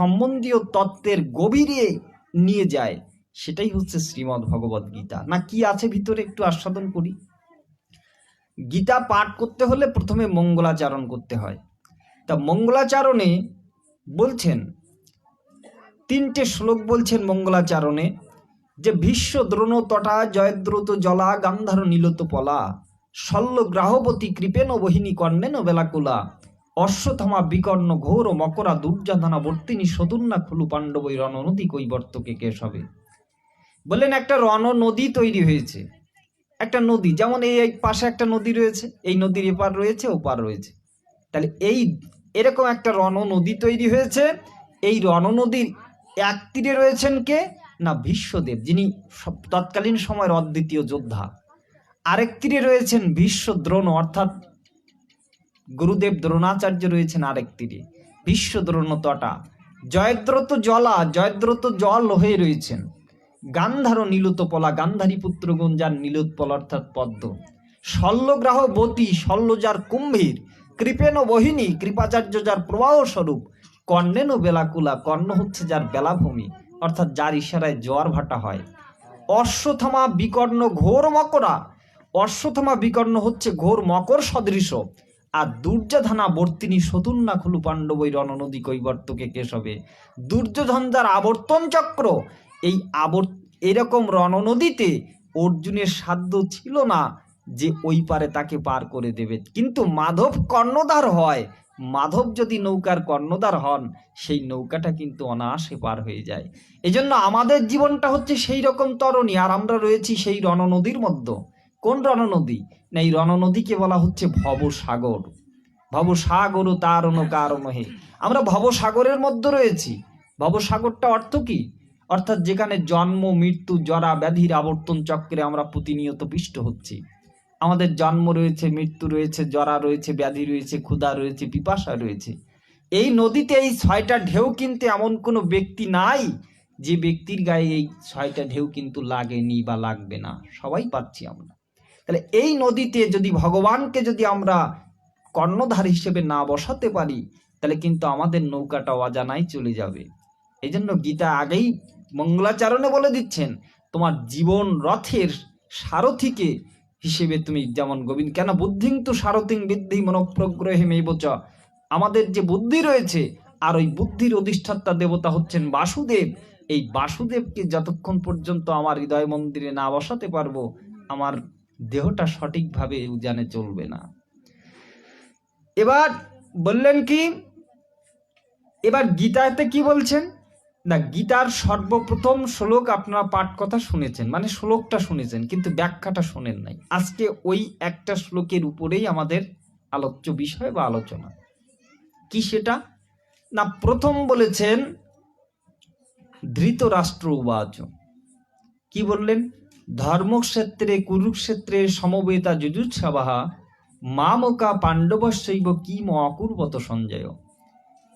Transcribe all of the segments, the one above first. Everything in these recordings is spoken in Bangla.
সম্বন্ধীয় তত্ত্বের গভীরে নিয়ে যায়, সেটাই হচ্ছে শ্রীমদ্ ভগবদ্ গীতা। না কি আছে ভিতরে একটু আস্বাদন করি। গীতা পাঠ করতে হলে প্রথমে মঙ্গলাচরণ করতে হয়। তা মঙ্গলাচরণে বলছেন, 3টে শ্লোক বলছেন মঙ্গলাচরণে, যে ভীষ্ম দ্রোণ তটা জয়দ্রুত জলা গান্ধার নীলত পলা শল্য গ্রাহবতী কৃপেন বহিনী কর্ণেন বেলাকুলা অশ্বত্থামা বিকর্ণ ঘোর মকরা দুর্যাধনা বর্তিনী সতুন্না খুলু পাণ্ডবই রণনদী কৈবর্তকে কেশবে। বললেন একটা রণ নদী তৈরি হয়েছে, একটা নদী, যেমন এই পাশে একটা নদী রয়েছে, এই নদীর এপার রয়েছে ওপার রয়েছে, তাহলে এই এরকম একটা রণ নদী তৈরি হয়েছে। এই রণ নদীর এক তীরে রয়েছেন কে না ভীষ্মদেব, যিনি তৎকালীন সময়ের অদ্বিতীয় যোদ্ধা। আরেক তীরে রয়েছেন ভীষ্ম দ্রোণ, অর্থাৎ গুরুদেব দ্রোণাচার্য রয়েছেন আরেক তীরে। ভীষ্ম দ্রোণ তটা জয়দ্রত জলা, জয়দ্রত জল হয়ে রয়েছেন। গান্ধার নীলত পলা, গান্ধারী পুত্রগণ যার নীলোৎপল অর্থাৎ পদ্ম। শল্যগ্রাহ বতী, শল্য যার কুম্ভীর। কৃপেন বহিনী, কৃপাচার্য যার প্রবাহ স্বরূপ। কর্ণেন বেলাকুলা, কর্ণ হচ্ছে যার বেলাভূমি, অর্থাৎ যার ইশারায় জোয়ার ভাটা হয়। অশ্বত্থামা বিকর্ণ ঘোর মকরা, অশ্বত্থামা বিকর্ণ হচ্ছে ঘোর মকর সদৃশ। আর দুর্যোধনা বর্তিনী সতুন্না খুলু পাণ্ডবই রণনদী কৈবর্তকে কেশবে। দুর্যোধন যার আবর্তন চক্র, এই এরকম রণনদীতে অর্জুনের সাধ্য ছিল না যে ওই পারে তাকে পার করে দেবে, কিন্তু মাধব কর্ণধার হয়। মাধব যদি নৌকার কর্ণধার হন, সেই নৌকাটা কিন্তু অনায়াসে পার হয়ে যায়। এজন্য আমাদের জীবনটা হচ্ছে সেই রকম তরণী, আর আমরা রয়েছি সেই রণনদীর মধ্যে। কোন রণনদী না, এই রণনদীকে বলা হচ্ছে ভবসাগর। ভবসাগর তারণ কারণ হে, আমরা ভবসাগরের মধ্যে রয়েছি। ভবসাগরটা অর্থ কি? অর্থাৎ যেখানে জন্ম মৃত্যু জরা ব্যাধির আবর্তন চক্রে আমরা প্রতিনিয়ত পিষ্ট হচ্ছি। আমাদের জন্ম রয়েছে, মৃত্যু রয়েছে, জরা রয়েছে, ব্যাধি রয়েছে, ক্ষুধা রয়েছে, পিপাসা রয়েছে। এই নদীতে এই 6টা ঢেউ কিন্তু এমন কোনো ব্যক্তি নাই যে ব্যক্তির গায়ে এই 6টা ঢেউ কিন্তু লাগেনি বা লাগবে না, সবাই পাচ্ছি আমরা। তাহলে এই নদীতে যদি ভগবানকে যদি আমরা কর্ণধার হিসেবে না বসাতে পারি, তাহলে কিন্তু আমাদের নৌকাটা অজানাই চলে যাবে। এই জন্য গীতা আগেই মঙ্গলাচরণে বলে দিচ্ছেন, তোমার জীবন রথের সারথীকে হিসেবে তুমি যেমন গোবিন্দ, কেন বুদ্ধিং তু সারথিং বিদ্ধি মনোপ্রগ্রহে মেবচ, আমাদের যে বুদ্ধি রয়েছে, আর ওই বুদ্ধির অধিষ্ঠাতা দেবতা হচ্ছেন বাসুদেব। এই বাসুদেবকে যতক্ষণ পর্যন্ত আমার হৃদয় মন্দিরে না বসাতে পারবো, আমার দেহটা সঠিকভাবে উজানে চলবে না। এবার বললেন কি, এবার গীতাতে কি বলছেন না, গীতার সর্বপ্রথম শ্লোক আপনারা পাঠ কথা শুনেছেন, মানে শ্লোকটা শুনেছেন, কিন্তু ব্যাখ্যাটা শোনেন নাই। আজকে ওই একটা শ্লোকের উপরেই আমাদের আলোচ্য বিষয় বা আলোচনা কি, সেটা না প্রথম বলেছেন ধৃতরাষ্ট্র উবাচ, কি বললেন, ধর্মক্ষেত্রে কুরুক্ষেত্রে সমবেতা যুযুৎসাবাহা মামকা পাণ্ডবস্যৈব কিম অকুর্বত সঞ্জয়।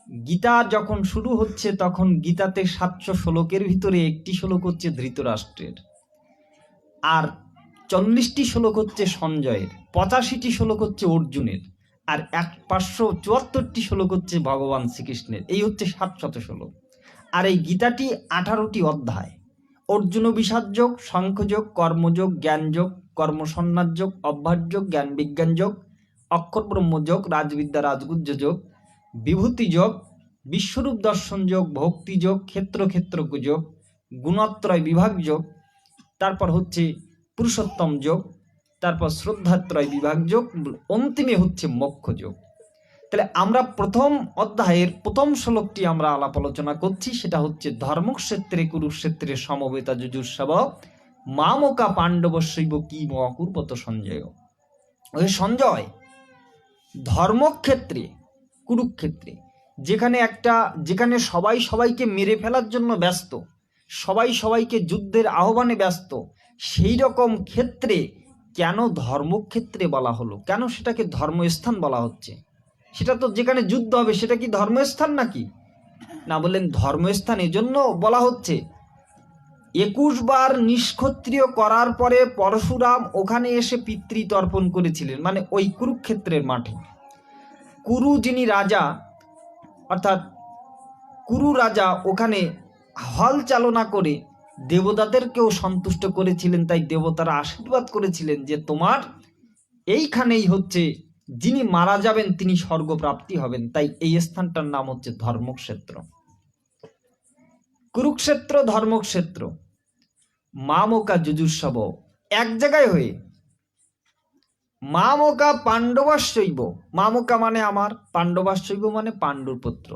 গীতা যখন শুরু হচ্ছে তখন গীতাতে 700 শ্লোকের ভিতরে একটি শ্লোক হচ্ছে ধৃতরাষ্ট্রের, আর 40টি শ্লোক হচ্ছে সঞ্জয়ের, 85টি শ্লোক হচ্ছে অর্জুনের, আর 574টি শ্লোক হচ্ছে ভগবান শ্রীকৃষ্ণের। এই হচ্ছে 700 শ্লোক। আর এই গীতাটি 18টি অধ্যায়। অর্জুন বিষাদযোগ, সাংখ্যযোগ, কর্মযোগ, জ্ঞানযোগ, কর্মসন্ন্যাসযোগ, অভ্যাসযোগ, জ্ঞান বিজ্ঞান যোগ, অক্ষর ব্রহ্মযোগ, রাজবিদ্যা রাজগুহ্য যোগ, বিভূতি যোগ, বিশ্বরূপ দর্শন যোগ, ভক্তি যোগ, ক্ষেত্র যোগ, গুণত্রয় বিভাগ যোগ, তারপর হচ্ছে পুরুষোত্তম যোগ, তারপর শ্রদ্ধাত্রয় বিভাগ যোগ, অন্তিমে হচ্ছে মোক্ষ যোগ। তাহলে আমরা প্রথম অধ্যায়ের প্রথম শ্লোকটি আমরা আলাপ আলোচনা করছি, সেটা হচ্ছে ধর্মক্ষেত্রে কুরুক্ষেত্রে সমবেতা যুযুৎসাব মামকা পাণ্ডবস্যৈব কিম অকুর্বত সঞ্জয়। ওই সঞ্জয়, ধর্মক্ষেত্রে কুরুক্ষেত্রে, যেখানে সবাই সবাইকে মেরে ফেলার জন্য ব্যস্ত, সবাই সবাইকে যুদ্ধের আহ্বানে ব্যস্ত, সেই রকম ক্ষেত্রে কেন ধর্মক্ষেত্রে বলা হলো, কেন সেটাকে ধর্মস্থান বলা হচ্ছে? সেটা তো যেখানে যুদ্ধ হবে সেটা কি ধর্মস্থান নাকি? না, বললেন ধর্মস্থান এজন্য বলা হচ্ছে, 21 বার নিষ্ক্ষত্রিয় করার পরে পরশুরাম ওখানে এসে পিতৃতর্পণ করেছিলেন, মানে ওই কুরুক্ষেত্রের মাঠে। কুরু যিনি রাজা, অর্থাৎ কুরু রাজা ওখানে হল চালনা করে দেবতাদেরকেও সন্তুষ্ট করেছিলেন, তাই দেবতারা আশীর্বাদ করেছিলেন যে তোমার এইখানেই হচ্ছে যিনি মারা যাবেন তিনি স্বর্গপ্রাপ্তি হবেন। তাই এই স্থানটার নাম হচ্ছে ধর্মক্ষেত্র। কুরুক্ষেত্র, ধর্মক্ষেত্র, মামকা যুজুৎসব এক জায়গায় হয়ে মামকা পাণ্ডবাশ্চৈব, মামকা মানে আমার, পাণ্ডবাশ্চৈব মানে পাণ্ডুর পুত্র।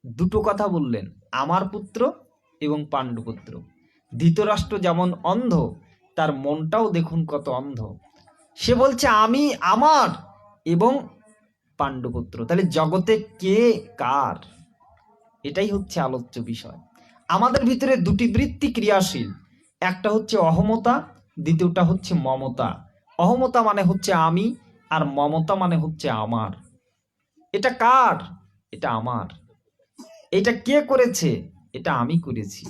দুটো কথা বললেন, আমার পুত্র এবং পাণ্ডুপুত্র। ধৃতরাষ্ট্র যেমন অন্ধ, তার মনটাও দেখুন কত অন্ধ। সে বলছে আমি আমার এবং পাণ্ডুপুত্র। তাহলে জগতে কে কার, এটাই হচ্ছে আলোচ্য বিষয়। আমাদের ভিতরে দুটি বৃত্তি ক্রিয়াশীল, একটা হচ্ছে অহমতা, দ্বিতীয়টা হচ্ছে মমতা। অহমতা মানে হচ্ছে আমি, আর মমতা মানে হচ্ছে আমার। এটা কার? এটা আমার। এটা কে করেছে? এটা আমি করেছি।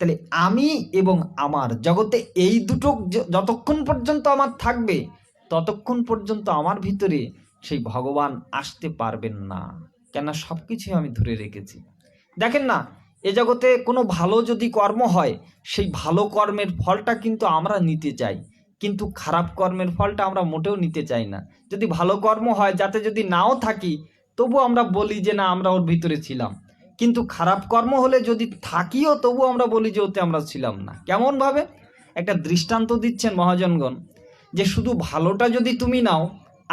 তাহলে আমি এবং আমার, জগতে এই দুটো যতক্ষণ পর্যন্ত আমার থাকবে ততক্ষণ পর্যন্ত আমার ভিতরে সেই ভগবান আসতে পারবেন না। কেন? সবকিছু আমি ধরে রেখেছি। দেখেন না, এ জগতে কোনো ভালো যদি কর্ম হয়, সেই ভালো কর্মের ফলটা কিন্তু আমরা নিতে চাই, কিন্তু খারাপ কর্মের ফলটা আমরা মোটেও নিতে চাই না। যদি ভালো কর্ম হয়, যাতে যদি নাও থাকি, তবু আমরা বলি যে না আমরা ওর ভিতরে ছিলাম। কিন্তু খারাপ কর্ম হলে যদি থাকিও, তবু আমরা বলি যে ওতে আমরা ছিলাম না। কেমন ভাবে? একটা দৃষ্টান্ত দিচ্ছেন মহাজনগণ, যে শুধু ভালোটা যদি তুমি নাও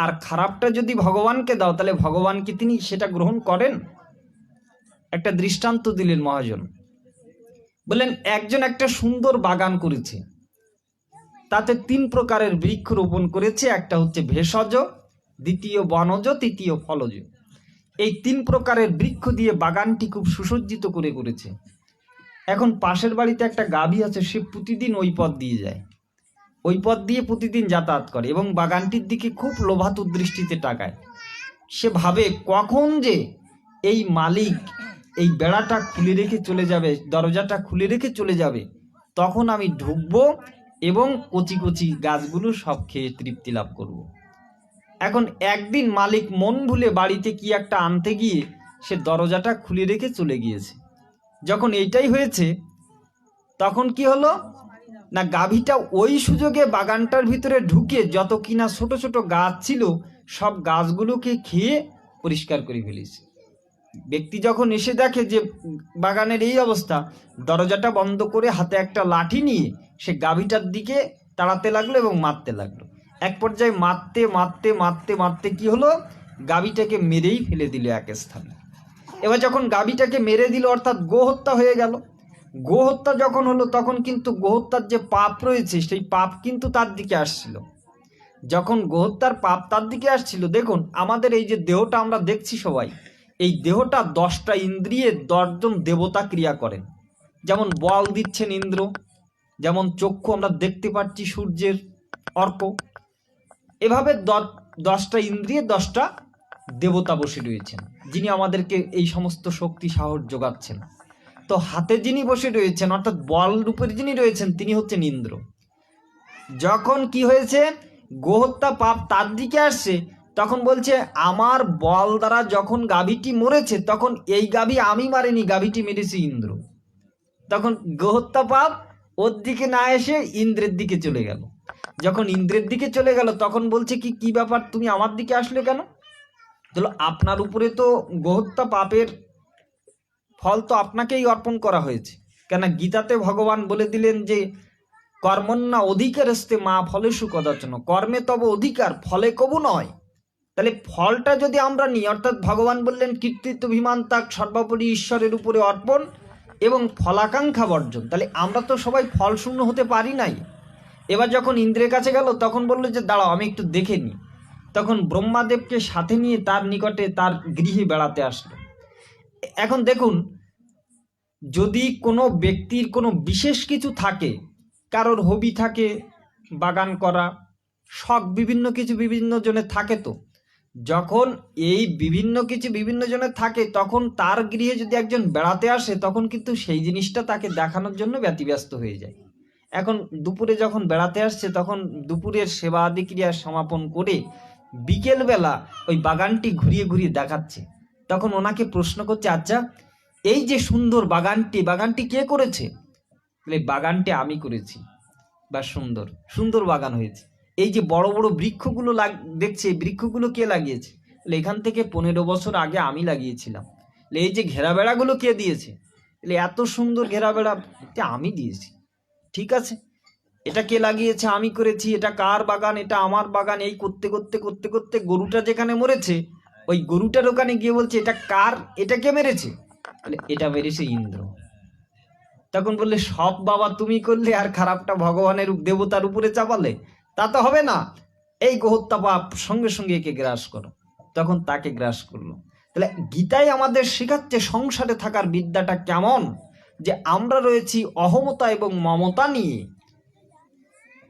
আর খারাপটা যদি ভগবানকে দাও, তাহলে ভগবান কি তিনি সেটা গ্রহণ করেন? একটা দৃষ্টান্ত দিলেন মহাজন। বললেন একজন একটা সুন্দর বাগান করেছে, তাতে 3 প্রকারের বৃক্ষ রোপণ করেছে। একটা হচ্ছে ভেষজ, দ্বিতীয় বনজ, তৃতীয় ফলজ। এই 3 প্রকারের বৃক্ষ দিয়ে বাগানটি খুব সুসজ্জিত করে করেছে। এখন পাশের বাড়িতে একটা গাভী আছে, সে প্রতিদিন ওই পথ দিয়ে যায়, ওই পথ দিয়ে প্রতিদিন যাতায়াত করে এবং বাগানটির দিকে খুব লোভাতুর দৃষ্টিতে তাকায়। সে ভাবে কখন যে এই মালিক এই বেড়াটা খুলে রেখে চলে যাবে, দরজাটা খুলে রেখে চলে যাবে, তখন আমি ঢুকবো এবং কচি কচি গাছগুলো সব খেয়ে তৃপ্তি লাভ করব। এখন একদিন মালিক মন ভুলে বাড়িতে কি একটা আনতে গিয়ে সে দরজাটা খুলে রেখে চলে গিয়েছে। যখন এইটাই হয়েছে, তখন কি হলো না, গাভীটা ওই সুযোগে বাগানটার ভিতরে ঢুকে যত কিনা ছোট ছোট গাছ ছিল সব গাছগুলোকে খেয়ে পরিষ্কার করে ফেলেছে। ব্যক্তি যখন এসে দেখে যে বাগানের এই অবস্থা, দরজাটা বন্ধ করে হাতে একটা লাঠি নিয়ে সে গাভীটার দিকে তাড়াতে লাগলো এবং মারতে লাগলো। এক পর্যায়ে মারতে মারতে মারতে মারতে কি হলো, গাভীটাকে মেরেই ফেলে দিল এক স্থানে। এবার যখন গাভীটাকে মেরে দিল, অর্থাৎ গোহত্যা হয়ে গেল। গোহত্যা যখন হলো, তখন কিন্তু গোহত্যার যে পাপ রয়েছে সেই পাপ কিন্তু তার দিকে আসছিল। যখন গোহত্যার পাপ তার দিকে আসছিল, দেখুন আমাদের এই যে দেহটা আমরা দেখছি সবাই, এই দেহটা 10টা ইন্দ্রিয়ে 10 জন দেবতা ক্রিয়া করেন। যেমন বল দিচ্ছেন ইন্দ্র, যেমন চক্ষু আমরা দেখতে পাচ্ছি সূর্যের অর্ক, এভাবে 10টা ইন্দ্রিয়ে 10টা দেবতা বসে রয়েছেন, যিনি আমাদেরকে এই সমস্ত শক্তি সাহস যোগাচ্ছেন। তো হাতে যিনি বসে রয়েছেন, অর্থাৎ বল রূপের যিনি রয়েছেন, তিনি হচ্ছেন ইন্দ্র। যখন কি হয়েছে, গোহত্যা পাপ তার দিকে আসছে, তখন বলছে আমার বল দ্বারা যখন গাভীটি মরেছে, তখন এই গাভী আমি মারিনি, গাভীটি মেরেছে ইন্দ্র। তখন গোহত্যা পাপ ওর দিকে না এসে ইন্দ্রের দিকে চলে গেল। যখন ইন্দ্রের দিকে চলে গেল, তখন বলছে কি ব্যাপার, তুমি আমার দিকে আসলে কেন? চলো, আপনার উপরে তো গোহত্যা পাপের ফল তো আপনাকেই অর্পণ করা হয়েছে। কেন? গীতাতে ভগবান বলে দিলেন যে কর্মণ্যা অধিকারস্তে মা ফলেষু কদাচন, কর্মে তব অধিকার, ফলে কবু নয়। তাহলে ফলটা যদি আমরা নিই, অর্থাৎ ভগবান বললেন কীর্তিত্ব অভিমান তাক সর্বোপরি ঈশ্বরের উপরে অর্পণ এবং ফলাকাঙ্ক্ষা বর্জন। তাহলে আমরা তো সবাই ফল শূন্য হতে পারি নাই। এবার যখন ইন্দ্রের কাছে গেল, তখন বললো যে দাঁড়াও আমি একটু দেখে নিই। তখন ব্রহ্মাদেবকে সাথে নিয়ে তার নিকটে তার গৃহে বেড়াতে আসলো। এখন দেখুন, যদি কোনো ব্যক্তির কোনো বিশেষ কিছু থাকে, কারোর হবি থাকে বাগান করা, শখ বিভিন্ন কিছু বিভিন্ন জনের থাকে, তো যখন এই বিভিন্ন কিছু বিভিন্ন জনের থাকে, তখন তার গৃহে যদি একজন বেড়াতে আসে, তখন কিন্তু সেই জিনিসটা তাকে দেখানোর জন্য ব্যতিব্যস্ত হয়ে যায়। এখন দুপুরে যখন বেড়াতে আসছে, তখন দুপুরের সেবা আদি ক্রিয়া সমাপন করে বিকেলবেলা ওই বাগানটি ঘুরিয়ে ঘুরিয়ে দেখাচ্ছে। তখন ওনাকে প্রশ্ন করছে, আচ্ছা এই যে সুন্দর বাগানটি কে করেছে? বলে বাগানটি আমি করেছি। বা সুন্দর সুন্দর বাগান হয়েছে। এই যে বড় বড় বৃক্ষগুলো দেখছে, বৃক্ষগুলো কে লাগিয়েছে? বলে এখান থেকে 15 বছর আগে আমি লাগিয়েছিলাম। বলে এই যে ঘেরা বেড়াগুলো কে দিয়েছে? বলে এত সুন্দর ঘেরা বেড়া এটা আমি দিয়েছি। ঠিক আছে, এটা কে লাগিয়েছে? আমি করেছি। এটা কার বাগান? এটা আমার বাগান। এই করতে করতে করতে করতে গরুটা যেখানে মরেছে, ওই গরুটার ওখানে গিয়ে বলছে এটা কার? এটা কে মেরেছে? বলে এটা মেরেছে ইন্দ্র। তখন বললে সব বাবা তুমি করলে আর খারাপটা ভগবানের দেবতার উপরে চাপালে? তা তো হবে না। এই গোহত্যা পাপ, সঙ্গে সঙ্গে একে গ্রাস করো। তখন তাকে গ্রাস করলো। তাহলে গীতাই আমাদের শেখাচ্ছে সংসারে থাকার বিদ্যাটা কেমন, যে আমরা রয়েছি অহমতা এবং মমতা নিয়ে,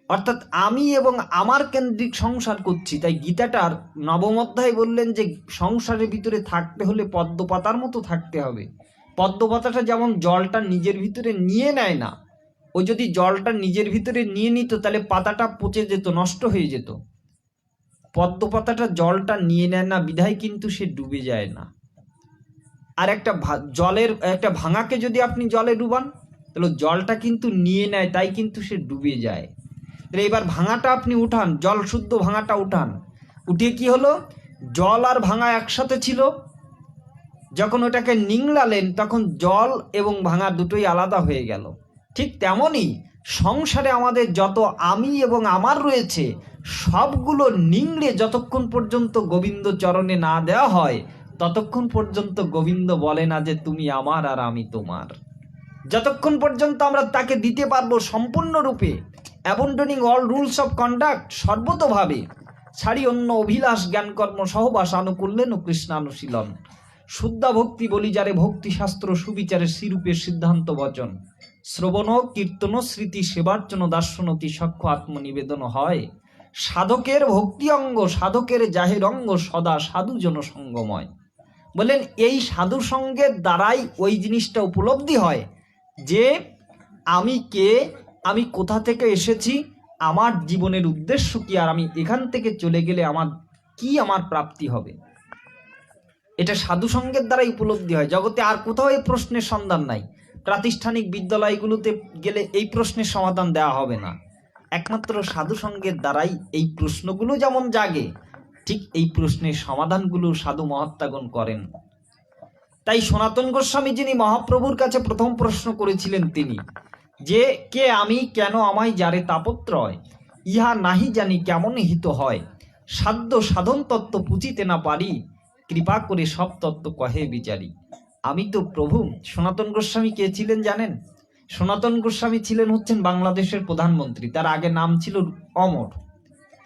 অর্থাৎ আমি এবং আমার কেন্দ্রিক সংসার করছি। তাই গীতাটার নবম অধ্যায় বললেন যে সংসারের ভিতরে থাকতে হলে পদ্মপাতার মতো থাকতে হবে। পদ্মপাতাটা যেমন জলটা নিজের ভিতরে নিয়ে নেয় না, ও যদি জলটা নিজের ভিতরে নিয়ে নিত তাহলে পাতাটা পচে যেত, নষ্ট হয়ে যেত। পদ্মপাতাটা জলটা নিয়ে নেয় না বিধায় কিন্তু সে ডুবে যায় না। আর একটা ভাঙাকে যদি আপনি জলে ডুবান, তাহলে জলটা কিন্তু নিয়ে নেয়, তাই কিন্তু সে ডুবে যায়। এবার ভাঙাটা আপনি উঠান, জল শুদ্ধ ভাঙাটা উঠান। উঠিয়ে কি হলো? জল আর ভাঙা একসাথে ছিল, যখন ওটাকে নিংড়ালেন তখন জল এবং ভাঙা দুটোই আলাদা হয়ে গেল। ঠিক তেমনই সংসারে আমাদের যত আমি এবং আমার রয়েছে সবগুলো নিংড়ে যতক্ষণ পর্যন্ত গোবিন্দ চরণে না দেওয়া হয় ততক্ষণ পর্যন্ত গোবিন্দ বলে না যে তুমি আমার আর আমি তোমার। যতক্ষণ পর্যন্ত আমরা তাকে দিতে পারবো সম্পূর্ণরূপে, অ্যাবন্ডনিং অল রুলস অফ কন্ডাক্ট, সর্বতোভাবে ছাড়ি অন্য অভিলাষ জ্ঞানকর্ম সহবাস আনুকূল্যেন ও কৃষ্ণানুশীলন, শুদ্ধা ভক্তি বলি যারে ভক্তি শাস্ত্র সুবিচারে শ্রীরূপে সিদ্ধান্ত বচন, শ্রবণ কীর্তন স্মৃতি সেবার্চন দার্শনতি সক্ষ আত্মনিবেদন হয়, সাধকের ভক্তি অঙ্গ সাধকের জাহের অঙ্গ সদা সাধুজন সঙ্গময়। বলেন এই সাধু সঙ্গের দ্বারাই ওই জিনিসটা উপলব্ধি হয় যে আমি কে, আমি কোথা থেকে এসেছি, আমার জীবনের উদ্দেশ্য কি, আর আমি এখান থেকে চলে গেলে আমার প্রাপ্তি হবে। এটা সাধু সঙ্গের দ্বারাই উপলব্ধি হয়। জগতে আর কোথাও এই প্রশ্নের সন্ধান নাই। প্রাতিষ্ঠানিক বিদ্যালয়গুলোতে গেলে এই প্রশ্নের সমাধান দেওয়া হবে না। একমাত্র সাধু সঙ্গের দ্বারাই এই প্রশ্নগুলো যেমন জাগে, ঠিক এই প্রশ্নের সমাধানগুলো সাধু মহাত্মাগণ করেন। তাই সনাতন গোস্বামী যিনি মহাপ্রভুর কাছে প্রথম প্রশ্ন করেছিলেন তিনি যে কে আমি, কেন আমায় যারে তাপত্রয়, ইহা নাহি জানি কেমন হিত হয়, সাধ্য সাধন তত্ত্ব পুঁছিতে না পারি, কৃপা করে সব তত্ত্ব কহে বিচারি। আমি তো প্রভু। সনাতন গোস্বামী কে ছিলেন জানেন? সনাতন গোস্বামী হচ্ছেন বাংলাদেশের প্রধানমন্ত্রী, তার আগে নাম ছিল অমর।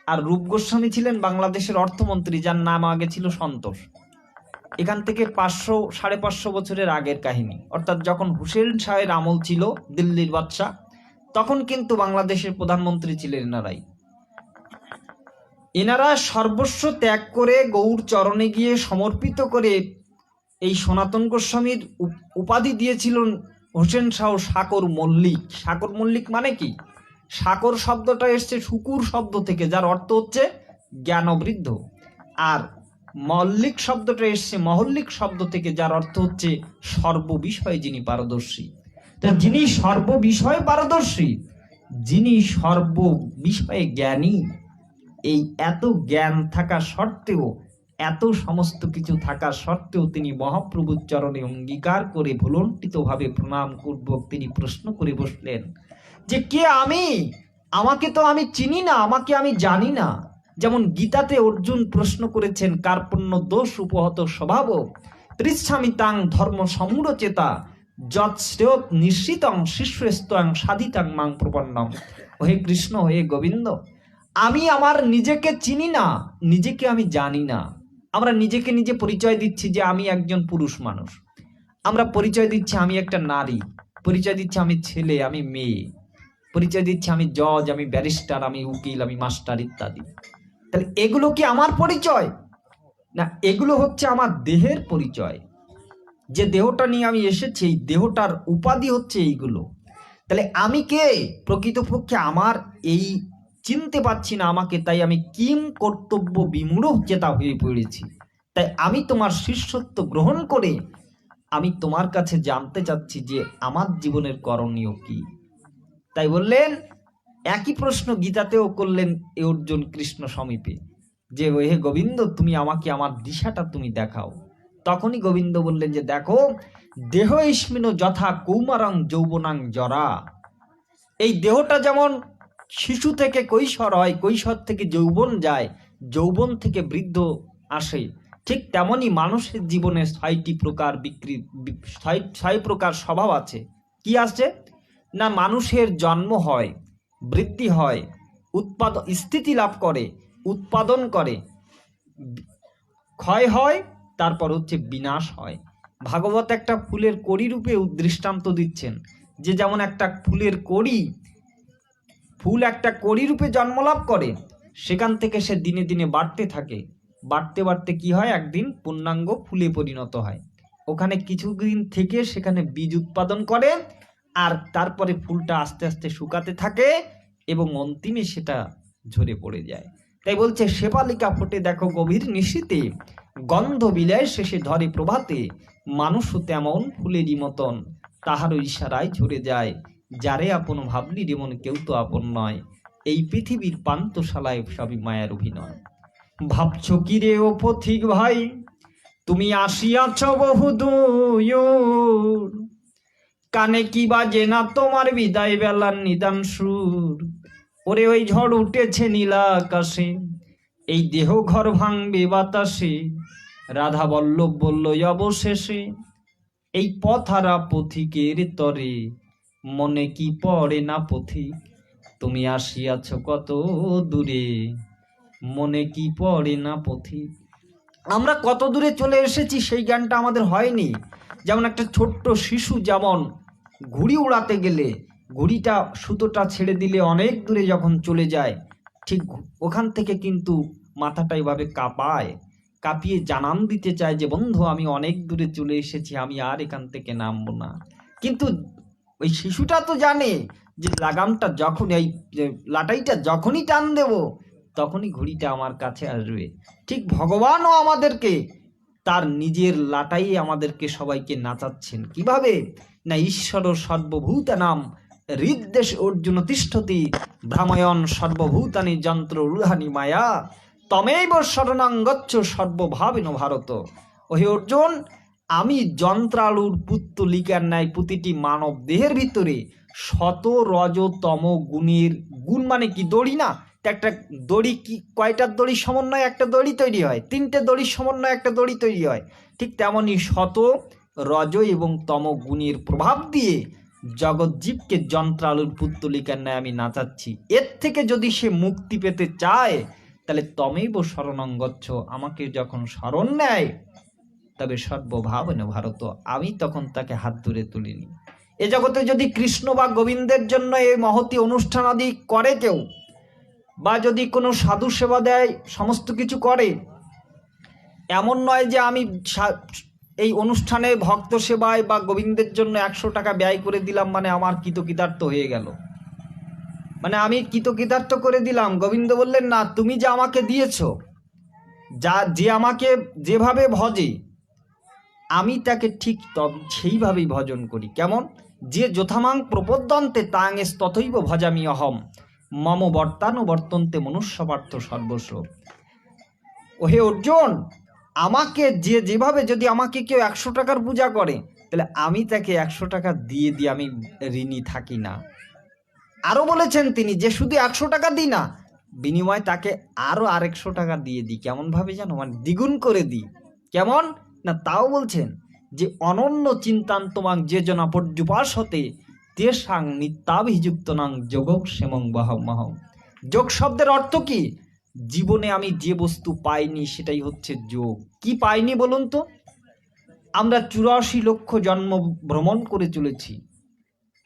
আর রূপ গোস্বামী ছিলেন বাংলাদেশের অর্থমন্ত্রী, যার নাম আগে ছিল সন্তোষ। এখান থেকে 500-550 বছরের আগের কাহিনী, অর্থাৎ যখন হুসেন শাহের আমল ছিল দিল্লির বাদশাহ, তখন কিন্তু বাংলাদেশের প্রধানমন্ত্রী ছিলেন এনারাই। এনারা সর্বস্ব ত্যাগ করে গৌর চরণে গিয়ে সমর্পিত করে এই সনাতন গোস্বামীর উপাধি দিয়েছিলেন হোসেন শাহ সাকর মল্লিক। সাকর মল্লিক মানে কি? সাকর শব্দটা এসছে শুকুর শব্দ থেকে, যার অর্থ হচ্ছে জ্ঞানবৃদ্ধ। আর মল্লিক শব্দটা এসছে মহল্লিক শব্দ থেকে, যার অর্থ হচ্ছে সর্ববিষয়ে যিনি পারদর্শী। যিনি সর্ববিষয়ে পারদর্শী, যিনি সর্ববিষয়ে জ্ঞানী, এই এত জ্ঞান থাকা সত্ত্বেও, এত সমস্ত কিছু থাকা সত্ত্বেও তিনি মহাপ্রভুর চরণে অঙ্গীকার করে ভুলণ্ঠিতভাবে প্রণাম পূর্বক তিনি প্রশ্ন করে বসলেন যে কে আমি? আমাকে তো আমি চিনি না, আমাকে আমি জানি না। যেমন গীতাতে অর্জুন প্রশ্ন করেছেন কার্পণ্য দোষ উপহত স্বভাব পৃচ্ছামি তাং ধর্ম সমূঢ়চেতা যৎ শ্রেয়ত নিশ্চিতং শিষ্যস্তং সাধিতাং মাং প্রপন্নম। হে কৃষ্ণ, হে গোবিন্দ, আমি আমার নিজেকে চিনি না, নিজেকে আমি জানি না। আমরা নিজেকে নিজে পরিচয় দিচ্ছি যে আমি একজন পুরুষ মানুষ, আমরা পরিচয় দিচ্ছি আমি একটা নারী, পরিচয় দিচ্ছি আমি ছেলে, আমি মেয়ে, পরিচয় দিচ্ছি আমি জজ, আমি ব্যারিস্টার, আমি উকিল, আমি মাস্টার ইত্যাদি। তাহলে এগুলো কি আমার পরিচয়? না, এগুলো হচ্ছে আমার দেহের পরিচয়। যে দেহটা নিয়ে আমি এসেছি, এই দেহটার উপাধি হচ্ছে এইগুলো। তাহলে আমি কে? প্রকৃতপক্ষে আমার এই চিনতে পারছি না আমাকে, তাই আমি কিম কর্তব্য বিমূঢ় চেতা হয়ে পড়েছি। তাই আমি তোমার শিষ্যত্ব গ্রহণ করে আমি তোমার কাছে জানতে চাচ্ছি যে আমার জীবনের করণীয় কি। তাই বললেন, একই প্রশ্ন গীতাতেও করলেন এ অর্জুন কৃষ্ণ সমীপে, যে হে গোবিন্দ, তুমি আমাকে আমার দিশাটা তুমি দেখাও। তখনই গোবিন্দ বললেন যে দেখো, দেহ ইস্মিন যথা কৌমারং যৌবনাং জরা। এই দেহটা যেমন শিশু থেকে কৈশোর হয়, কৈশোর থেকে যৌবন যায়, যৌবন থেকে বৃদ্ধ আসে, ঠিক তেমনি মানুষের জীবনে 6টি প্রকার ছয় প্রকার স্বভাব আছে। কি আছে না, মানুষের জন্ম হয়, বৃদ্ধি হয়, স্থিতি লাভ করে, উৎপাদন করে, ক্ষয় হয়, তারপর হচ্ছে বিনাশ হয়। ভাগবত একটা ফুলের কড়ি রূপে দৃষ্টান্ত দিচ্ছেন, যে যেমন একটা ফুলের কড়ি, ফুল একটা কড়ি রূপে জন্মলাভ করে, সেখান থেকে সে দিনে দিনে বাড়তে থাকে, বাড়তে বাড়তে কি হয়, একদিন পূর্ণাঙ্গ ফুলে পরিণত হয়। ওখানে কিছুদিন থেকে সেখানে বীজ উৎপাদন করে, আর তারপরে ফুলটা আস্তে আস্তে শুকাতে থাকে এবং অন্তিমে সেটা ঝরে পড়ে যায়। তাই বলছে, শেফালিকা ফোটে দেখো গভীর নিশীতে, গন্ধ বিলায় শেষে ধরে প্রভাতে, মানুষও তেমন ফুলেরই মতন, তাহারও ইশারায় ঝরে যায়, যারে আপন ভাবলি রে মন কেউ তো আপন নয়, এই পৃথিবীর পান্তশালায় সবই মায়ার অভিনয়। ভাবছ কি রে ও পথিক ভাই, তুমি আসিয়াছ বহু দূর, কানে কি বাজে না তোমার বিদায় বেলার নিদান সুর। ওরে ওই ঝড় উঠেছে নীলা আকাশে, এই দেহ ঘর ভাঙবে বাতাসে, রাধা বল্লভ বলল অবশেষে, এই পথহারা পথিকের তরে, মনে কি পড়ে না পথিক, তুমি আসিয়াছ কত দূরে, মনে কি পড়ে না পথিক। আমরা কত দূরে চলে এসেছি সেই জ্ঞানটা আমাদের হয়নি। যেমন একটা ছোট্ট শিশু যেমন ঘুড়ি উড়াতে গেলে ঘুড়িটা সুতোটা ছেড়ে দিলে অনেক দূরে যখন চলে যায়, ঠিক ওখান থেকে কিন্তু মাথাটা এভাবে কাঁপায়, কাঁপিয়ে জানান দিতে চায় যে বন্ধু, আমি অনেক দূরে চলে এসেছি, আমি আর এখান থেকে নামবো না। কিন্তু ওই শিশুটা তো জানে যে লাগামটা যখন, এই লাটাইটা যখনই টান দেব তখনই ঘুড়িটা আমার কাছে আসবে। ঠিক ভগবানও আমাদেরকে তার নিজের লাটাই আমাদেরকে সবাইকে নাচাচ্ছেন। কিভাবে না, ঈশ্বর সর্বভূতানাম হৃদ্দেশ অর্জুন তিষ্ঠতি, ভ্রাময়ন সর্বভূতানি যন্ত্র রুহানি মায়া, তমেব শরণাং গচ্ছ সর্বভাবেন ভারত। ওহে অর্জুন, আমি যন্ত্রালুর পুত্তলিকার ন্যায় প্রতিটি মানব দেহের ভিতরে শত রজ তম গুণের, গুণ মানে কি, দড়ি না, একটা দড়ি কি কয়টার দড়ির সমন্বয়ে একটা দড়ি তৈরি হয়, 3টে দড়ির সমন্বয়ে একটা দড়ি তৈরি হয়, ঠিক তেমনি শত রজ এবং তম গুণের প্রভাব দিয়ে জগৎজীবকে যন্ত্রালুর পুত্তলিকার ন্যায় আমি নাচাচ্ছি। এর থেকে যদি সে মুক্তি পেতে চায়, তাহলে তমেব শরণং গচ্ছ, আমাকে যখন শরণ নেয় তবে সর্বভাবনে ভারত, আমি তখন তাকে হাত ধরে তুলিনি। এ জগতে যদি কৃষ্ণ বা গোবিন্দের জন্য এই মহতি অনুষ্ঠান আদি করে কেউ, বা যদি কোনো সাধু সেবা দেয়, সমস্ত কিছু করে, এমন নয় যে আমি এই অনুষ্ঠানে ভক্ত সেবায় বা গোবিন্দের জন্য 100 টাকা ব্যয় করে দিলাম মানে আমার কৃতকৃতার্থ হয়ে গেল, মানে আমি কৃতকৃতার্থ করে দিলাম। গোবিন্দ বললেন না, তুমি যে আমাকে দিয়েছ, যে আমাকে যেভাবে ভজে আমি তাকে ঠিক সেইভাবেই ভজন করি। কেমন, যে যথামাং প্রপদ্যন্তে তাং তথৈব ভজামি অহম, মম বর্তানুবর্তন্তে মনুষ্যপার্থ সর্বস্ব। ওহে অর্জুন, আমাকে যেভাবে, যদি আমাকে কেউ 100 টাকার পূজা করে, তাহলে আমি তাকে 100 টাকা দিয়ে আমি ঋণী থাকি না। আরো বলেছেন তিনি যে শুধু 100 টাকা দিই না, বিনিময়ে তাকে আরো 100 টাকা দিয়ে দিই। কেমন ভাবে জানো, মানে দ্বিগুণ করে দিই। কেমন না, তাও বলছেন যে অনন্য চিন্তান্তমাং যে জনা পর্যুপাস হতে, তেসাং নিত্যাভিযুক্ত নাং যোগক সেমং বহমহম। যোগ শব্দের অর্থ কি? জীবনে আমি যে বস্তু পাইনি সেটাই হচ্ছে যোগ। কি পাইনি বলুন তো? আমরা 84 লক্ষ জন্ম ভ্রমণ করে চলেছি।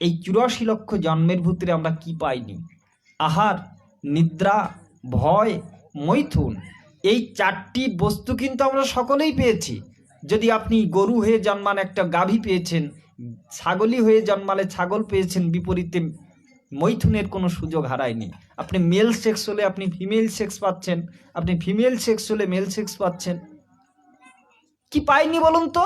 এই 84 লক্ষ জন্মের ভিতরে আমরা কি পাইনি? আহার, নিদ্রা, ভয়, মৈথুন, এই 4টি বস্তু কিন্তু আমরা সকলেই পেয়েছি। যদি আপনি গরু হয়ে জন্মান, একটা গাভী পেয়েছেন, ছাগলি হয়ে জন্মালে ছাগল পেয়েছেন, বিপরীতে মৈথুনের কোনো সুযোগ হারায়নি। আপনি মেল সেক্স হলে আপনি ফিমেল সেক্স পাচ্ছেন, আপনি ফিমেল সেক্স হলে মেল সেক্স পাচ্ছেন। কি পাইনি বলুন তো?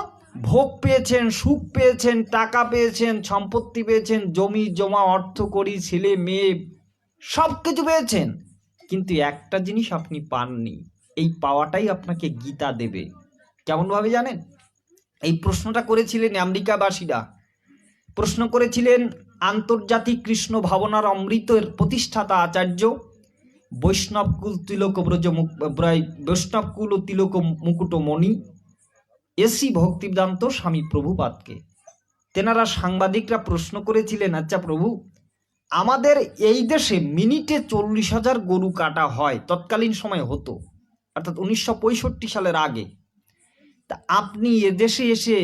ভোগ পেয়েছেন, সুখ পেয়েছেন, টাকা পেয়েছেন, সম্পত্তি পেয়েছেন, জমি জমা, অর্থ কড়ি, ছেলে মেয়ে, সব কিছু পেয়েছেন, কিন্তু একটা জিনিস আপনি পাননি। এই পাওয়াটাই আপনাকে গীতা দেবে। কেমনভাবে জানেন? এই প্রশ্নটা করেছিলেন আমেরিকাবাসীরা, প্রশ্ন করেছিলেন আন্তর্জাতিক কৃষ্ণ ভাবনার অমৃতের প্রতিষ্ঠাতা আচার্য বৈষ্ণবকুল তিলক ব্রজ বৈষ্ণবকুল তিলক মুকুটমণি এসি ভক্তিবেদান্ত স্বামী প্রভুপাদকে। তেনারা সাংবাদিকরা প্রশ্ন করেছিলেন, আচ্ছা প্রভু, আমাদের এই দেশে মিনিটে 40,000 গরু কাটা হয়, তৎকালীন সময় হতো, অর্থাৎ 1965 সালের আগে। তা আপনি এদেশে এসে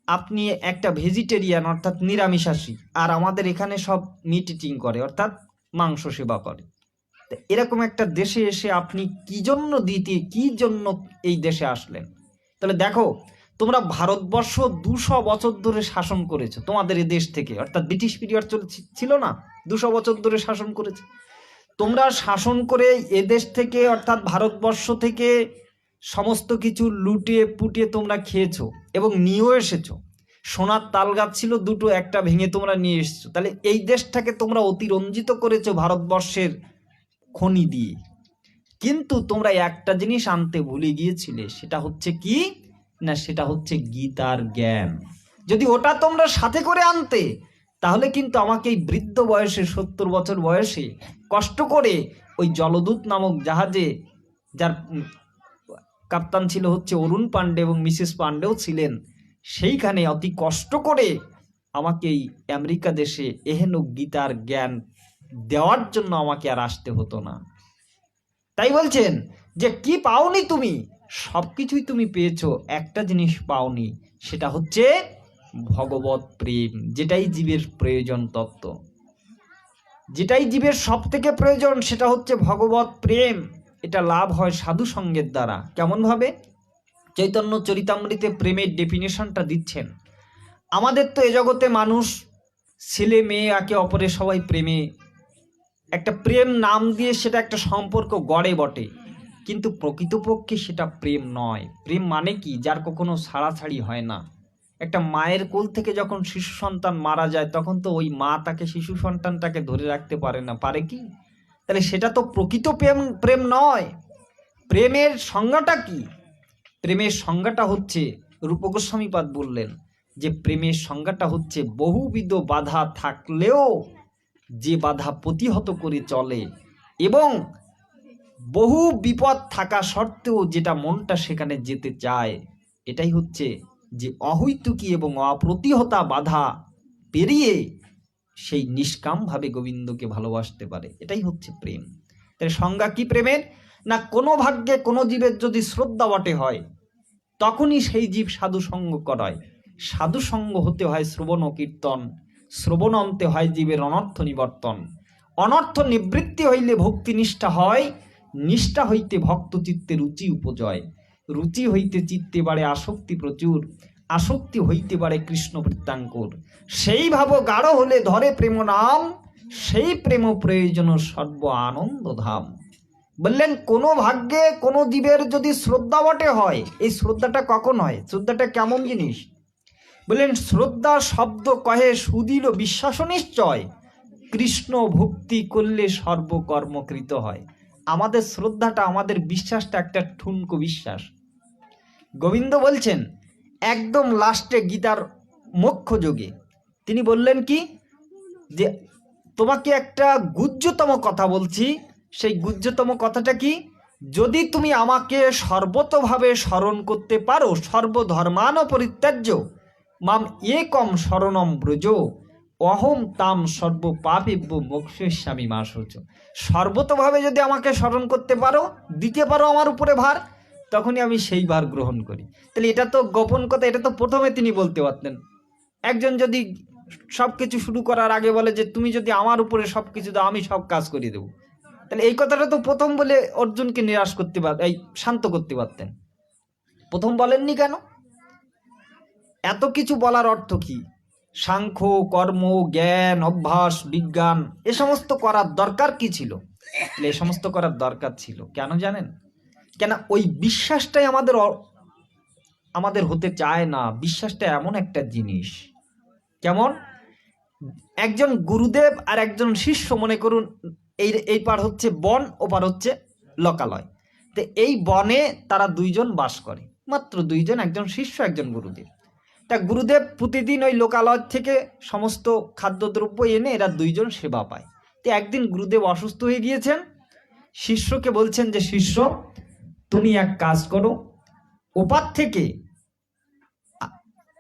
আপনি একটা ভেজিটেরিয়ান অর্থাৎ নিরামিষাশী, আর আমাদের এখানে সব মিট ইটিং করে অর্থাৎ মাংস সেবা করে। এরকম একটা দেশে এসে আপনি কি জন্য এই দেশে আসলেন? তাহলে দেখো, তোমরা ভারতবর্ষ 200 বছর ধরে শাসন করেছো, তোমাদের এই দেশ থেকে, অর্থাৎ ব্রিটিশ পিরিয়ড ছিল না, 200 বছর ধরে শাসন করেছে। তোমরা শাসন করে এদেশ থেকে অর্থাৎ ভারতবর্ষ থেকে সমস্ত কিছু লুটে পুটে তোমরা খেয়েছো এবং নিয়েও এসেছো। সোনার তাল গাছ ছিল দুটো, একটা ভেঙে তোমরা নিয়ে এসেছো। তাহলে এই দেশটাকে তোমরা অতিরঞ্জিত করেছো ভারতবর্ষের খনি দিয়ে। কিন্তু তোমরা একটা জিনিস আনতে ভুলে গিয়েছিলে, সেটা হচ্ছে কি না, সেটা হচ্ছে গীতার জ্ঞান। যদি ওটা তোমরা সাথে করে আনতে, তাহলে কিন্তু আমাকে এই বৃদ্ধ বয়সে 70 বছর বয়সে কষ্ট করে ওই জলদূত নামক জাহাজে, যার কাপ্তান ছিল হচ্ছে অরুণ পান্ডে এবং মিসেস পান্ডেও ছিলেন, সেইখানে অতি কষ্ট করে আমাকে এই আমেরিকা দেশে এহেন গীতার জ্ঞান দেওয়ার জন্য আমাকে আর আসতে হতো না। তাই বলছেন যে কি পাওনি তুমি? সবকিছুই তুমি পেয়েছো, একটা জিনিস পাওনি, সেটা হচ্ছে ভগবত প্রেম, যেটাই জীবের প্রয়োজন তত্ত্ব, যেটাই জীবের সব থেকে প্রয়োজন, সেটা হচ্ছে ভগবত প্রেম। এটা লাভ হয় সাধু সঙ্গের দ্বারা। কেমন ভাবে? চৈতন্য চরিতামৃতে প্রেমের ডেফিনেশনটা দিচ্ছেন। আমাদের তো এ জগতে মানুষ, ছেলে মেয়ে একে অপরের সবাই প্রেমে, একটা প্রেম নাম দিয়ে সেটা একটা সম্পর্ক গড়ে বটে, কিন্তু প্রকৃতপক্ষে সেটা প্রেম নয়। প্রেম মানে কি? যার কখনো ছাড়াছাড়ি হয় না। একটা মায়ের কোল থেকে যখন শিশু সন্তান মারা যায়, তখন তো ওই মা তাকে, শিশু সন্তানটাকে ধরে রাখতে পারে না, পারে কি? তাহলে সেটা তো প্রকৃত প্রেম নয়। প্রেমের সংজ্ঞাটা কি? প্রেমের সংজ্ঞাটা হচ্ছে, রূপ গোস্বামীপাদ বললেন যে প্রেমের সংজ্ঞাটা হচ্ছে বহুবিধ বাধা থাকলেও যে বাধা প্রতিহত করে চলে, এবং বহু বিপদ থাকা সত্ত্বেও যেটা মনটা সেখানে যেতে চায়, এটাই হচ্ছে যে অহৈতুকী এবং অপ্রতিহতা বাধা পেরিয়ে সেই নিষ্কামভাবে গোবিন্দকে ভালোবাসতে পারে, এটাই হচ্ছে প্রেম। তাহলে সংজ্ঞা কি প্রেমের? না, কোনো ভাগ্যে কোনো জীবের যদি শ্রদ্ধা বটে হয়, তখনই সেই জীব সাধু সঙ্গ করায়। সাধু সঙ্গ হতে হয় শ্রবণ ও কীর্তন, শ্রবণ অন্তে হয় জীবের অনর্থ নিবর্তন, অনর্থ নিবৃত্তি হইলে ভক্তি নিষ্ঠা হয়, নিষ্ঠা হইতে ভক্ত চিত্তে রুচি উপজয়, রুচি হইতে চিত্তে বাড়ে আসক্তি প্রচুর, আসক্তি হইতে পারে কৃষ্ণ বৃত্তাঙ্কুর, সেই ভাব গাঢ় হলে ধরে প্রেম নাম, সেই প্রেম প্রয়োজন সর্ব আনন্দ ধাম। বললেন কোনো ভাগ্যে কোনো জীবের যদি শ্রদ্ধা বটে হয়, এই শ্রদ্ধাটা কখন হয়? শ্রদ্ধাটা কেমন জিনিস? বললেন শ্রদ্ধা শব্দ কহে সুদৃঢ় বিশ্বাস নিশ্চয়, কৃষ্ণ ভক্তি করলে সর্বকর্মকৃত হয়। আমাদের শ্রদ্ধাটা, আমাদের বিশ্বাসটা একটা ঠুনকো বিশ্বাস। গোবিন্দ বলছেন একদম লাস্টে গীতার মোক্ষ যোগে তিনি বললেন কি, যে তোমাকে একটা গুহ্যতম কথা বলছি। সেই গুহ্যতম কথাটা কি? যদি তুমি আমাকে সর্বতভাবে স্মরণ করতে পারো, সর্বধর্মান পরিত্যাজ্য মাম একম শরণম ব্রজ, অহম তাম সর্ব পাপেভ্য মোক্ষয়িষ্যামি মা শোচ। সর্বতভাবে যদি আমাকে স্মরণ করতে পারো, দিতে পারো আমার উপরে ভার, তখনই আমি সেই ভার গ্রহণ করি। তাহলে এটা তো গোপন কথা, এটা তো প্রথমে তিনি বলতে পারতেন। একজন যদি সবকিছু শুরু করার আগে বলে যে তুমি যদি আমার উপরে সবকিছু দাও, আমি সব কাজ করে দেবো, তাহলে এই কথাটা তো প্রথম বলে অর্জুনকে নিরাশ করতে এই শান্ত করতে পারতেন। প্রথম বলেননি কেন? এত কিছু বলার অর্থ কি? সাংখ্য, কর্ম, জ্ঞান, অভ্যাস, বিজ্ঞান, এ সমস্ত করার দরকার কি ছিল? এ সমস্ত করার দরকার ছিল কেন জানেন? কেন? ওই বিশ্বাসটাই আমাদের আমাদের হতে চায় না। বিশ্বাসটা এমন একটা জিনিস, কেমন একজন গুরুদেব আর একজন শিষ্য, মনে করুন এই পার হচ্ছে বন, ও পার হচ্ছে লোকালয়। তো এই বনে তারা দুইজন বাস করে, মাত্র দুইজন, একজন শিষ্য একজন গুরুদেব। তা গুরুদেব প্রতিদিন ওই লোকালয় থেকে সমস্ত খাদ্যদ্রব্য এনে এরা দুইজন সেবা পায়। তো একদিন গুরুদেব অসুস্থ হয়ে গিয়েছেন, শিষ্যকে বলছেন যে শিষ্য, তুমি এক কাজ করো, ওপার থেকে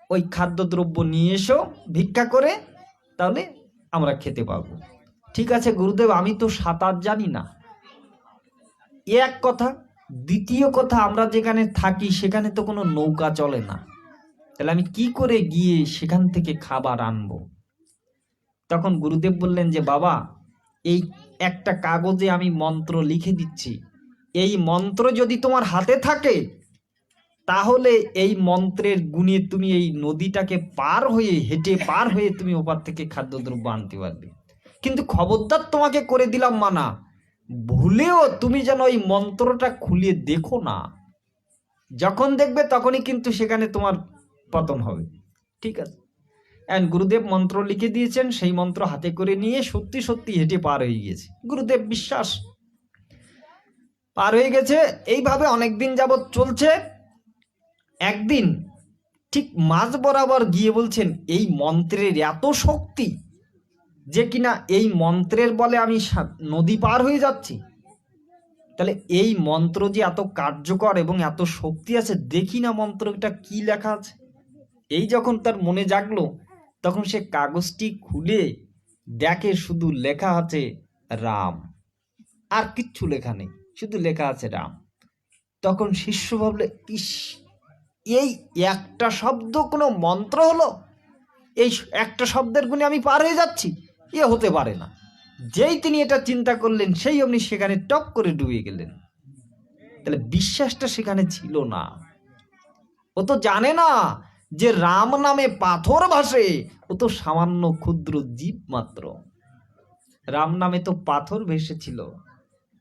ওই খাদ্যদ্রব্য নিয়ে এসো ভিক্ষা করে, তাহলে আমরা খেতে পারবো। ঠিক আছে গুরুদেব, আমি তো সাঁতার জানি না, এ এক কথা। দ্বিতীয় কথা, আমরা যেখানে থাকি সেখানে তো কোনো নৌকা চলে না, তাহলে আমি কি করে গিয়ে সেখান থেকে খাবার আনবো? তখন গুরুদেব বললেন যে বাবা, এই একটা কাগজে আমি মন্ত্র লিখে দিচ্ছি, এই মন্ত্র যদি তোমার হাতে থাকে তাহলে এই মন্ত্রের গুণে তুমি এই নদীটাকে পার হয়ে, হেঁটে পার হয়ে তুমি ওপার থেকে খাদ্যদ্রব্য আনতে পারবে। কিন্তু খবরদার তোমাকে করে দিলাম মানা, ভুলেও তুমি যেন ওই মন্ত্রটা খুলে দেখো না, যখন দেখবে তখনই কিন্তু সেখানে তোমার পতন হবে। ঠিক আছে। এন্ড গুরুদেব মন্ত্র লিখে দিয়েছেন, সেই মন্ত্র হাতে করে নিয়ে সত্যি সত্যি হেঁটে পার হয়ে গেছে। গুরুদেব বিশ্বাস, পার হয়ে গেছে। এইভাবে অনেকদিন যাবৎ চলছে। একদিন ঠিক মাঝ বরাবর গিয়ে বলছেন, এই মন্ত্রের এত শক্তি যে কিনা এই মন্ত্রের বলে আমি নদী পার হয়ে যাচ্ছি। তাহলে এই মন্ত্র যে এত কার্যকর এবং এত শক্তি আছে, দেখি না মন্ত্রটা কি লেখা আছে। এই যখন তার মনে জাগলো, তখন সে কাগজটি খুলে দেখে শুধু লেখা আছে রাম, আর কিচ্ছু লেখা নেই, শুধু লেখা আছে রাম। তখন শিষ্য ভাবলে, ইস, এই একটা শব্দ কোনো মন্ত্র হলো, এই একটা শব্দের গুণে আমি পার হয়ে যাচ্ছি, এ হতে পারে না। যেই তিনি এটা চিন্তা করলেন, সেই অমনি সেখানে টপ করে ডুবে গেলেন। তাহলে বিশ্বাসটা সেখানে ছিল না। ও তো জানে না যে রাম নামে পাথর ভাসে, ও তো সামান্য ক্ষুদ্র জীব মাত্র। রাম নামে তো পাথর ভেসেছিল।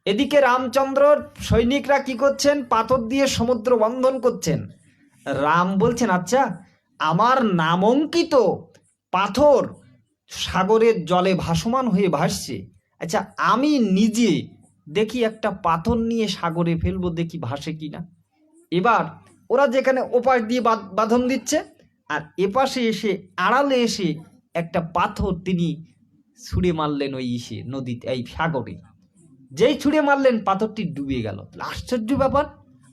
এদিকে রামচন্দ্রর সৈনিকরা কি করছেন? পাথর দিয়ে সমুদ্র বন্ধন করছেন। রাম বলছেন, আচ্ছা, আমার নামাঙ্কিত পাথর সাগরের জলে ভাসমান হয়ে ভাসছে, আচ্ছা আমি নিজে দেখি একটা পাথর নিয়ে সাগরে ফেলবো, দেখি ভাসে কিনা। এবার ওরা যেখানে ওপাশ দিয়ে বাঁধন দিচ্ছে, আর এপাশে এসে আড়ালে এসে একটা পাথর তিনি ছুঁড়ে মারলেন ওই নদীতে, এই সাগরে। যেই ছুঁড়ে মারলেন, পাথরটি ডুবে গেল। আশ্চর্য ব্যাপার,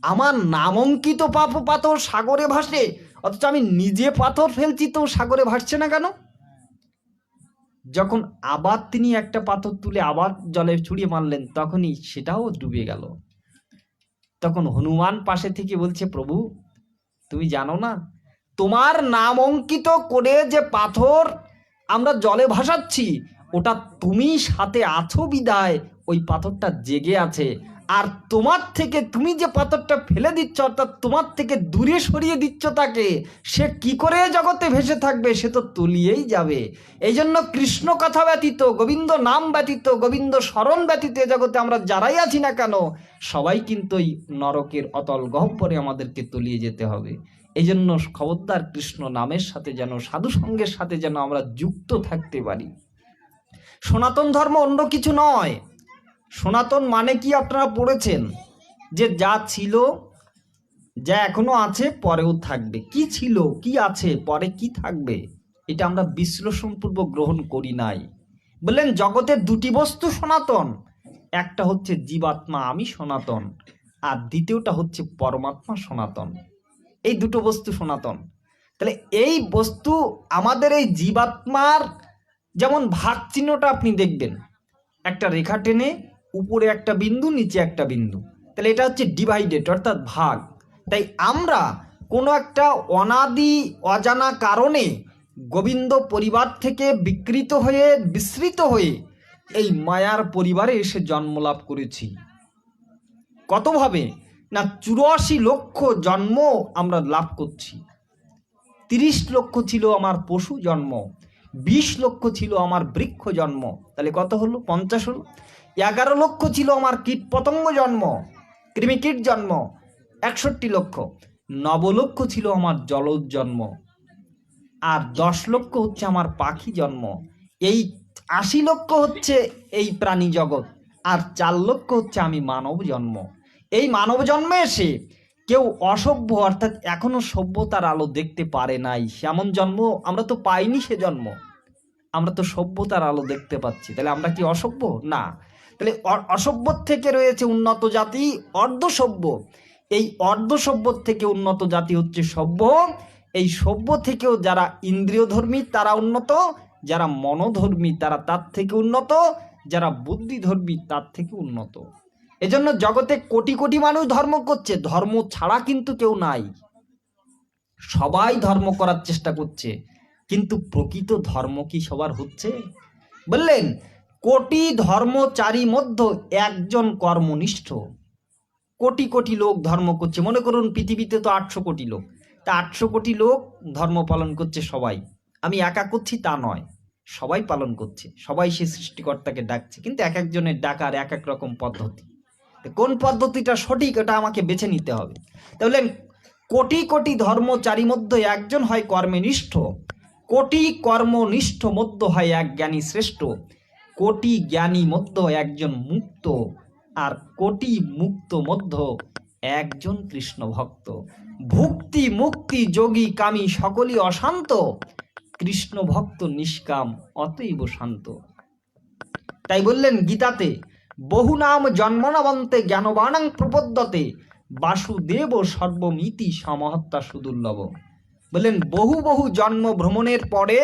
আমার নামাঙ্কিত পাথর সাগরে ভাসে, অথচ আমি নিজে পাথর ফেলছি, তো সাগরে ভাসছে না কেন? যখন আবার তিনি একটা পাথর তুলে আবার জলে ছুঁড়ে মারলেন, তখনই সেটাও ডুবে গেল। তখন হনুমান পাশে থেকে বলছে, প্রভু তুমি জানো না, তোমার নাম অঙ্কিত করে যে পাথর আমরা জলে ভাসাচ্ছি, ওটা তুমি সাথে আছো বিদায় ওই পাথরটা জেগে আছে। আর তোমার থেকে, তুমি যে পাথরটা ফেলে দিচ্ছ, অর্থাৎ তোমার থেকে দূরে সরিয়ে দিচ্ছ তাকে, সে কি করে জগতে ভেসে থাকবে? সে তো তলিয়েই যাবে। এই জন্য কৃষ্ণ কথা ব্যতীত, গোবিন্দ নাম ব্যতীত, গোবিন্দ স্মরণ ব্যতীত জগতে আমরা যারাই আছি না কেন, সবাই কিন্তু ওই নরকের অতল গহ্বরে আমাদেরকে তলিয়ে যেতে হবে। এই জন্য খবরদার, কৃষ্ণ নামের সাথে যেন, সাধু সঙ্গের সাথে যেন আমরা যুক্ত থাকতে পারি। সনাতন ধর্ম অন্য কিছু নয়। সনাতন মানে কি আপনারা পড়েছেন, যে যা ছিল, যা এখনো আছে, পরেও থাকবে। কি ছিল, কি আছে, পরে কি থাকবে, এটা আমরা বিশ্লেষণপূর্বক গ্রহণ করি নাই। বললেন জগতের দুটি বস্তু সনাতন, একটা হচ্ছে জীবাত্মা আমি সনাতন, আর দ্বিতীয়টা হচ্ছে পরমাত্মা সনাতন। এই দুটো বস্তু সনাতন। তাহলে এই বস্তু আমাদের এই জীবাত্মার, যেমন ভাগ চিহ্নটা আপনি দেখবেন, একটা রেখা টেনে উপরে একটা বিন্দু, নিচে একটা বিন্দু, তাহলে এটা হচ্ছে ডিভাইডেড, অর্থাৎ ভাগ। তাই আমরা কোনো একটা অনাদি অজানা কারণে গোবিন্দ পরিবার থেকে বিকৃত হয়ে, বিস্মৃত হয়ে এই মায়ার পরিবারে এসে জন্ম লাভ করেছি। কতভাবে না, 84 লক্ষ জন্ম আমরা লাভ করছি। 30 লক্ষ ছিল আমার পশু জন্ম, 20 লক্ষ ছিল আমার বৃক্ষ জন্ম, তাহলে কত হলো? 50 হলো। 11 লক্ষ ছিল আমার কীট পতঙ্গ জন্ম, কৃমিকীট জন্ম, 61 লক্ষ। 9 লক্ষ ছিল আমার জলজ জন্ম, আর 10 লক্ষ হচ্ছে আমার পাখি জন্ম, এই 80 লক্ষ হচ্ছে এই প্রাণী জগৎ, আর 4 লক্ষ হচ্ছে আমি মানব জন্ম। এই মানব জন্মে এসে কেউ অসভ্য অর্থাৎ এখনো সভ্যতার আলো দেখতে পারে নাই, সেমন জন্ম আমরা তো পাইনি। সে জন্ম আমরা তো সভ্যতার আলো দেখতে পাচ্ছি, তাহলে আমরা কি অসভ্য? না। তাহলে অসভ্য থেকে রয়েছে উন্নত জাতি, অর্ধসভ্য। এই অর্ধসভ্য থেকে উন্নত জাতি হচ্ছে সভ্য। এই সভ্য থেকেও যারা ইন্দ্রিয়ধর্মী তারা উন্নত, যারা মনোধর্মী তারা তার থেকে উন্নত, যারা বুদ্ধিধর্মী তার থেকে উন্নত। এজন্য জগতে কোটি কোটি মানুষ ধর্ম করছে, ধর্ম ছাড়া কিন্তু কেউ নাই। সবাই ধর্ম করার চেষ্টা করছে, কিন্তু প্রকৃত ধর্ম কি সবার হচ্ছে? বললেন কোটি ধর্মচারী মধ্য একজন কর্মনিষ্ঠ। কোটি কোটি লোক ধর্ম করছে, মনে করুন পৃথিবীতে তো 800 কোটি লোক, তা 800 কোটি লোক ধর্ম পালন করছে। সবাই, আমি একা করছি তা নয়, সবাই পালন করছে, সবাই সে সৃষ্টিকর্তাকে ডাকছে, কিন্তু এক একজনের ডাকার এক এক রকম পদ্ধতি। কোন পদ্ধতিটা সঠিক এটা আমাকে বেছে নিতে হবে। তাহলে কোটি কোটি ধর্মচারী মধ্যে একজন হয় কর্মনিষ্ঠ, কোটি কর্মনিষ্ঠ মধ্য হয় এক জ্ঞানী শ্রেষ্ঠ, কোটি জ্ঞানী মধ্য একজন মুক্ত, আর কোটি মুক্ত মধ্য একজন কৃষ্ণ ভক্ত। ভুক্তি মুক্তি যোগী কামী সকলই অশান্ত, কৃষ্ণ ভক্ত নিষ্কাম অতএব শান্ত। তাই বললেন গীতাতে, বহু নাম জন্মনাবন্তে জ্ঞানবানাং প্রপদ্যতে, বাসুদেব সর্বমিতি সমহত্তা সুদুর্লভ। বললেন বহু বহু জন্ম ভ্রমণের পরে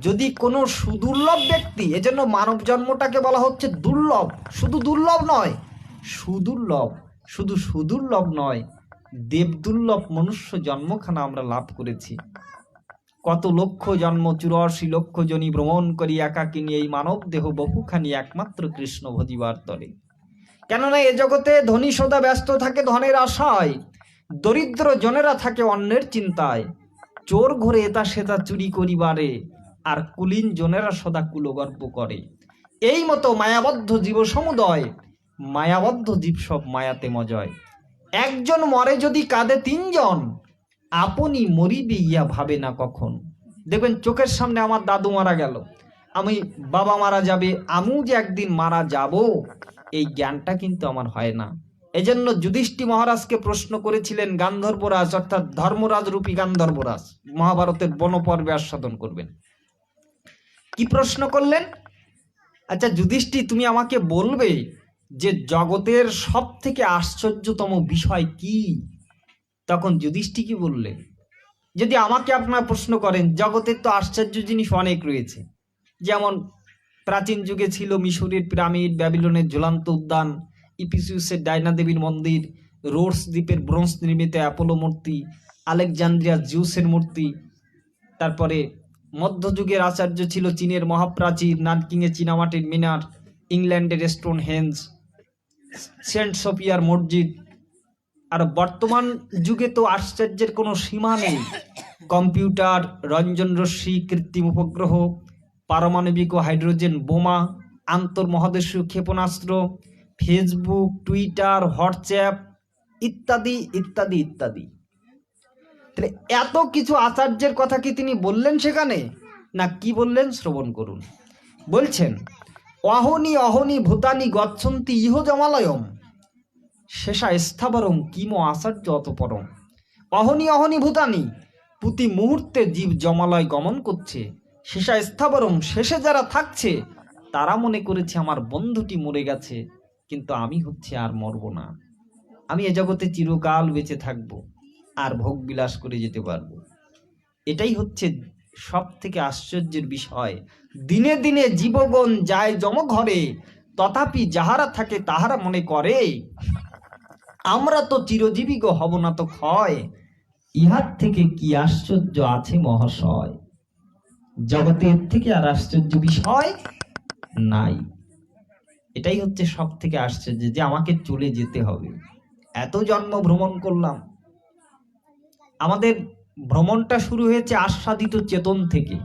যদি কোনো সুদুর্লভ ব্যক্তি, এজন্য মানব জন্মটাকে বলা হচ্ছে দুর্লভ, শুধু দুর্লভ নয় সুদুর্লভ, শুধু সুদুর্লভ নয় দেবদুর্লভ মনুষ্য জন্মখানা আমরা লাভ করেছি। কত লক্ষ জন্ম 84 লক্ষ জনি ভ্রমণ করি একাকিনী এই মানব দেহ বহুখানি একমাত্র কৃষ্ণ ভজিবার তরে। কেননা এ জগতে ধনী সদা ব্যস্ত থাকে ধনের আশায়, দরিদ্র জনেরা থাকে অন্যের চিন্তায়, চোর ঘরে এটা সেটা চুরি করিবারে, আর কুলীন জনেরা সদা কুলগর্ব করে। এই মতো মায়াবদ্ধ জীব সমুদয়, মায়াবদ্ধ জীব সব মায়াতে মজয়। একজন মরে যদি কাঁদে 3 জন, আপনি মরিবে ইয়া ভাবে না কখন। দেখবেন চোখের সামনে আমার দাদু মারা গেল, আমি বাবা মারা যাবে, আমিও যে একদিন মারা যাব, এই জ্ঞানটা কিন্তু আমার হয় না। এজন্য যুধিষ্ঠির মহারাজকে প্রশ্ন করেছিলেন গান্ধর্বরাজ, অর্থাৎ ধর্মরাজ রূপী গান্ধর্বরাজ, মহাভারতের বনপর্বে আস্বাদন করবেন। কি প্রশ্ন করলেন? আচ্ছা যুধিষ্ঠির, তুমি আমাকে বলবে যে জগতের সব থেকে আশ্চর্যতম বিষয় কি? তখন যুধিষ্ঠির কি বললেন? যদি আমাকে আপনারা প্রশ্ন করেন, জগতের তো আশ্চর্য জিনিস অনেক রয়েছে, যেমন প্রাচীন যুগে ছিল মিশরের পিরামিড, ব্যাবিলনের ঝুলন্ত উদ্যান, ইপিসিউসের ডায়না দেবীর মন্দির, রোডস দ্বীপের ব্রোঞ্জ নির্মিত অ্যাপোলো মূর্তি, আলেকজান্দ্রিয়ার জিউসের মূর্তি, তারপরে মধ্যযুগের আচার্য ছিল চীনের মহাপ্রাচীর, নানকিংয়ে চীনামাটির মিনার, ইংল্যান্ডের স্টোন হেঞ্জ, সেন্ট সোফিয়ার মসজিদ। আর বর্তমান যুগে তো আশ্চর্যের কোনো সীমা নেই, কম্পিউটার, রঞ্জন রশ্মি, কৃত্রিম উপগ্রহ, পারমাণবিক ও হাইড্রোজেন বোমা, আন্তর্মহাদেশীয় ক্ষেপণাস্ত্র, ফেসবুক, টুইটার, হোয়াটসঅ্যাপ ইত্যাদি ইত্যাদি ইত্যাদি। তাহলে এত কিছু আচার্যের কথা কি তিনি বললেন সেখানে? না, কি বললেন শ্রবণ করুন। বলছেন অহনি অহনি ভূতানি গচ্ছন্তি ইহ জমালয়ম, শেষা স্থাবরং কিম আচার্য অতপরম। অহনি অহনি ভূতানি, প্রতি মুহূর্তে জীব জমালয় গমন করছে, শেষা স্থাবরং, শেষে যারা থাকছে তারা মনে করেছে আমার বন্ধুটি মরে গেছে, কিন্তু আমি হচ্ছে আর মরব না, আমি এ জগতে চিরকাল বেঁচে থাকবো আর ভোগ বিলাস করে যেতে পারবো। এটাই হচ্ছে সব থেকে আশ্চর্যের বিষয়। দিনে দিনে জীবগণ যায় জমঘরে, তথাপি যাহারা থাকে তাহারা মনে করে আমরা তো চিরজীবী গো, হব না তো ক্ষয়, ইহার থেকে কি আশ্চর্য আছে মহাশয়। জগতের থেকে আর আশ্চর্য বিষয় নাই। এটাই হচ্ছে সব থেকে আশ্চর্য, যে আমাকে চলে যেতে হবে। এত জন্ম ভ্রমণ করলাম। আমাদের ভ্রমণটা শুরু হয়েছে আস্বাদিত চেতন থেকে।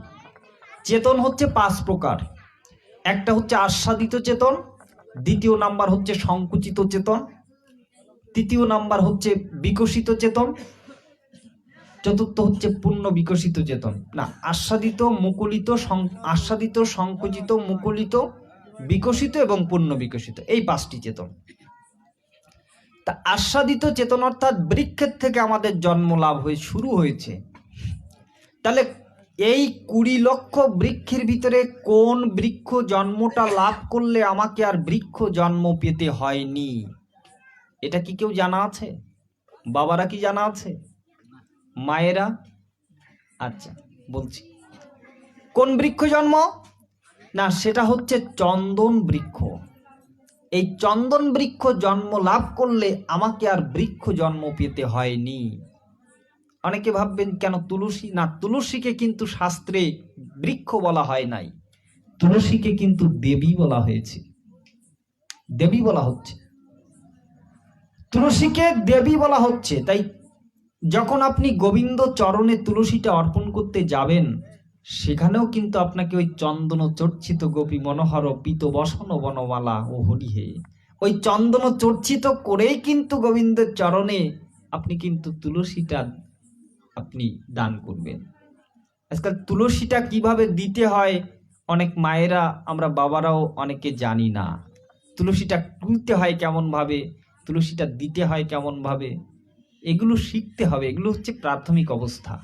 চেতন হচ্ছে 5 প্রকার। একটা হচ্ছে আস্বাদিত চেতন, দ্বিতীয় নাম্বার হচ্ছে সংকুচিত চেতন, তৃতীয় নাম্বার হচ্ছে বিকশিত চেতন, চতুর্থ হচ্ছে পূর্ণ বিকশিত চেতন, না আস্বাদিত মুকুলিত, আস্বাদিত সংকুচিত মুকুলিত বিকশিত এবং পূর্ণ বিকশিত, এই 5টি চেতন। তা আস্বাদিত চেতন অর্থাৎ বৃক্ষের থেকে আমাদের জন্ম লাভ হয়ে শুরু হয়েছে। তাহলে এই 20 লক্ষ বৃক্ষের ভিতরে কোন বৃক্ষ জন্মটা লাভ করলে আমাকে আর বৃক্ষ জন্ম পেতে হয়নি? এটা কি কেউ জানা আছে? বাবারা কি জানা আছে? মায়েরা? আচ্ছা বলছি, কোন বৃক্ষ জন্ম? না, সেটা হচ্ছে চন্দন বৃক্ষ। এই চন্দন বৃক্ষ জন্ম লাভ করলে আমাকে আর বৃক্ষ জন্ম পেতে হয়নি। অনেকে ভাববেন কেন তুলসী? না, তুলসীকে কিন্তু শাস্ত্রে বৃক্ষ বলা হয় নাই, তুলসীকে কিন্তু দেবী বলা হয়েছে, দেবী বলা হচ্ছে, তুলসীকে দেবী বলা হচ্ছে। তাই যখন আপনি গোবিন্দ চরণে তুলসীটা অর্পণ করতে যাবেন, সেখানেও কিন্তু আপনাকে ওই চন্দন চর্চিত গোপী মনোহর পীত বসন বনমালা ও হরিহে, ওই চন্দন চর্চিত করেই কিন্তু গোবিন্দের চরণে আপনি কিন্তু তুলসীটা আপনি দান করবেন। আজকাল তুলসীটা কিভাবে দিতে হয় অনেক মায়েরা, আমরা বাবারাও অনেকে জানি না। তুলসীটা তুলতে হয় কেমন ভাবে, তুলসীটা দিতে হয় কেমন ভাবে, এগুলো শিখতে হবে। এগুলো হচ্ছে প্রাথমিক অবস্থা।